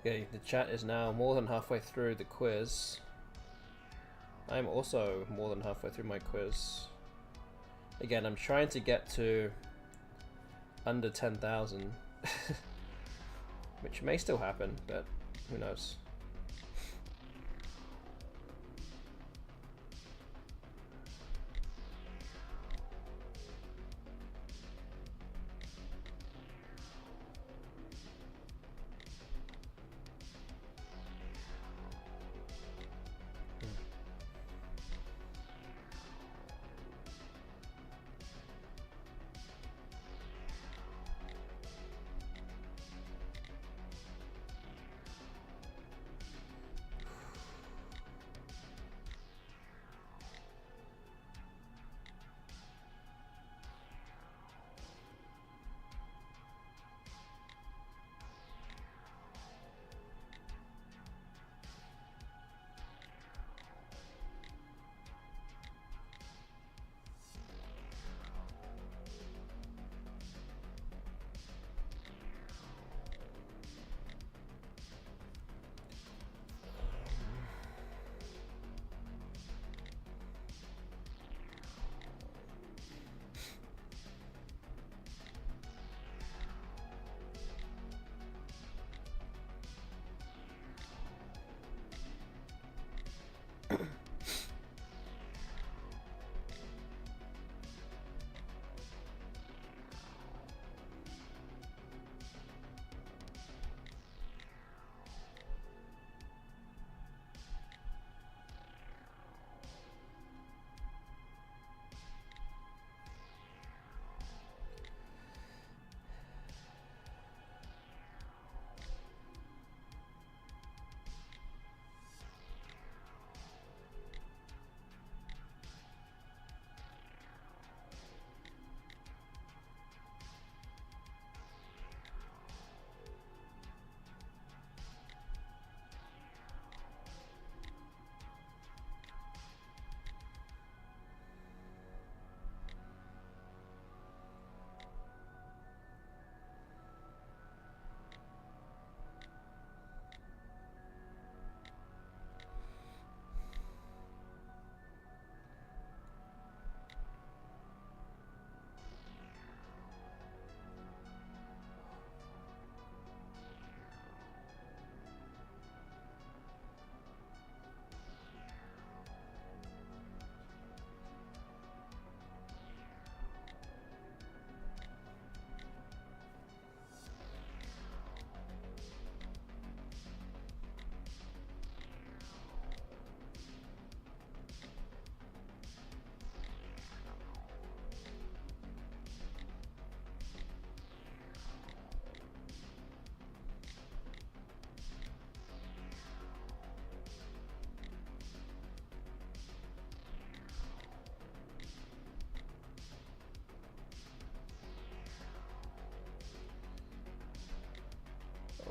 Okay, the chat is now more than halfway through the quiz. I'm also more than halfway through my quiz. Again, I'm trying to get to under 10,000, which may still happen, but who knows.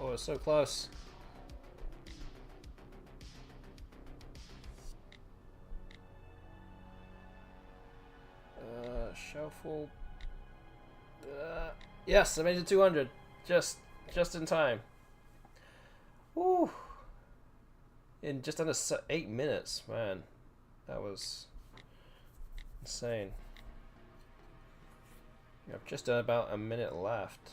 Oh, it's so close. Shuffle. Yes, I made it 200. Just in time. Woo! In just under 8 minutes, man. That was insane. We have just about a minute left.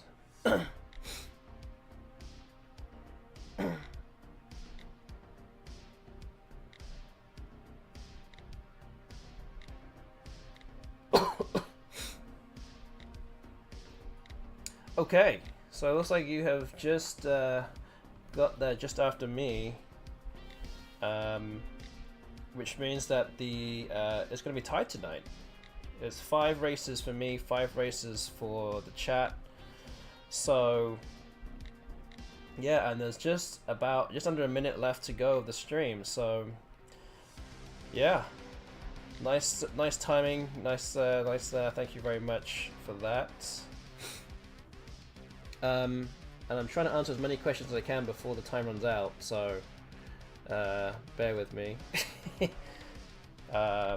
Okay, so it looks like you have just got there just after me, which means that it's going to be tied tonight. It's 5 races for me, 5 races for the chat. So yeah, and there's just under a minute left to go of the stream. So yeah, nice timing, nice. Thank you very much for that. And I'm trying to answer as many questions as I can before the time runs out, so bear with me. I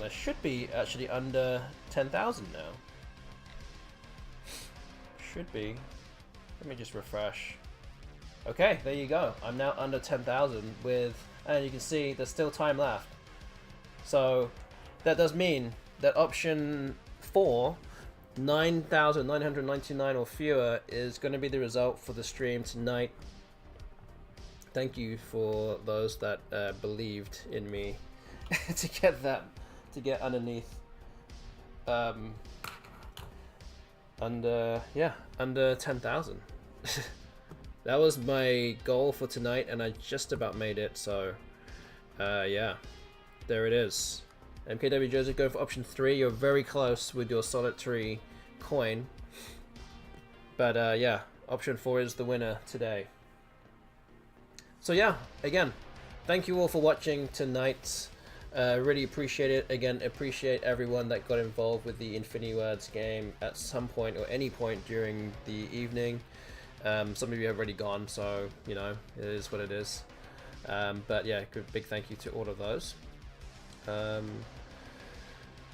should be actually under 10,000 now. Should be. Let me just refresh. Okay, there you go. I'm now under 10,000 with, and you can see there's still time left. So that does mean that option 4, 9,999 or fewer, is going to be the result for the stream tonight. Thank you for those that believed in me to get that, to get underneath, under 10,000. That was my goal for tonight, and I just about made it. So, yeah, there it is. MKW Joseph, go for option 3. You're very close with your solitary coin. But yeah, option 4 is the winner today. So yeah, again, thank you all for watching tonight. Really appreciate it. Again, appreciate everyone that got involved with the FINIWORDS game at some point or any point during the evening. Some of you have already gone, so you know, it is what it is. But yeah, big thank you to all of those.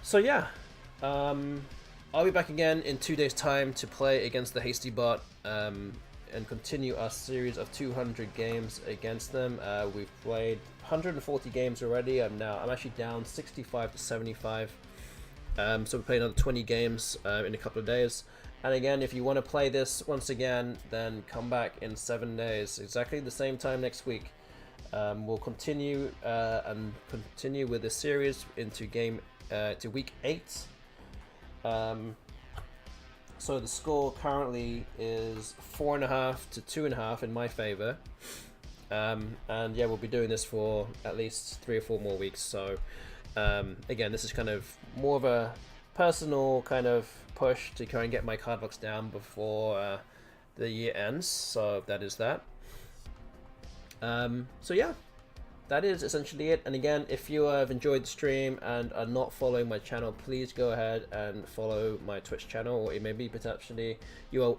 So yeah, I'll be back again in 2 days time to play against the Hasty Bot, and continue our series of 200 games against them. We've played 140 games already. I'm actually down 65 to 75. So we're playing another 20 games in a couple of days. And again, if you want to play this once again, then come back in 7 days, exactly the same time next week. We'll continue with this series into to week 8. So the score currently is 4.5 to 2.5 in my favor. And yeah, we'll be doing this for at least 3 or 4 more weeks. So again, this is kind of more of a personal kind of push to try and get my card box down before the year ends. So that is that. So yeah, that is essentially it. And again, if you have enjoyed the stream and are not following my channel, please go ahead and follow my Twitch channel, or it may be potentially you are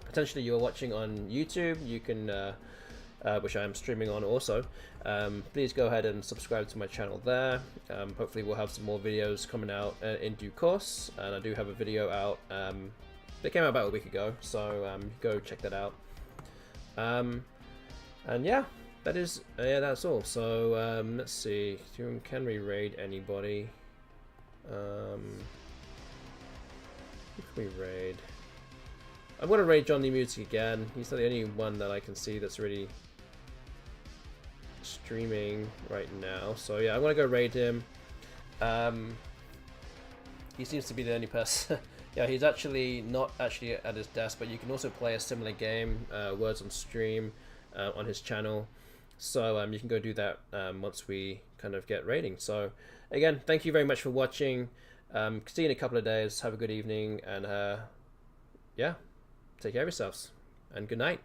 watching on YouTube. You can which I am streaming on also. Please go ahead and subscribe to my channel there. Hopefully we'll have some more videos coming out in due course, and I do have a video out that came out about a week ago, so go check that out. And yeah, that is that's all. So let's see, can we raid anybody? Who can we raid? I'm gonna raid Johnny Music again. He's the only one that I can see that's really streaming right now. So yeah, I'm gonna go raid him. He seems to be the only person. Yeah, he's actually not actually at his desk, but you can also play a similar game, Words on Stream, on his channel. So you can go do that once we kind of get raiding. So again, thank you very much for watching. See you in a couple of days. Have a good evening, and yeah, take care of yourselves, and good night.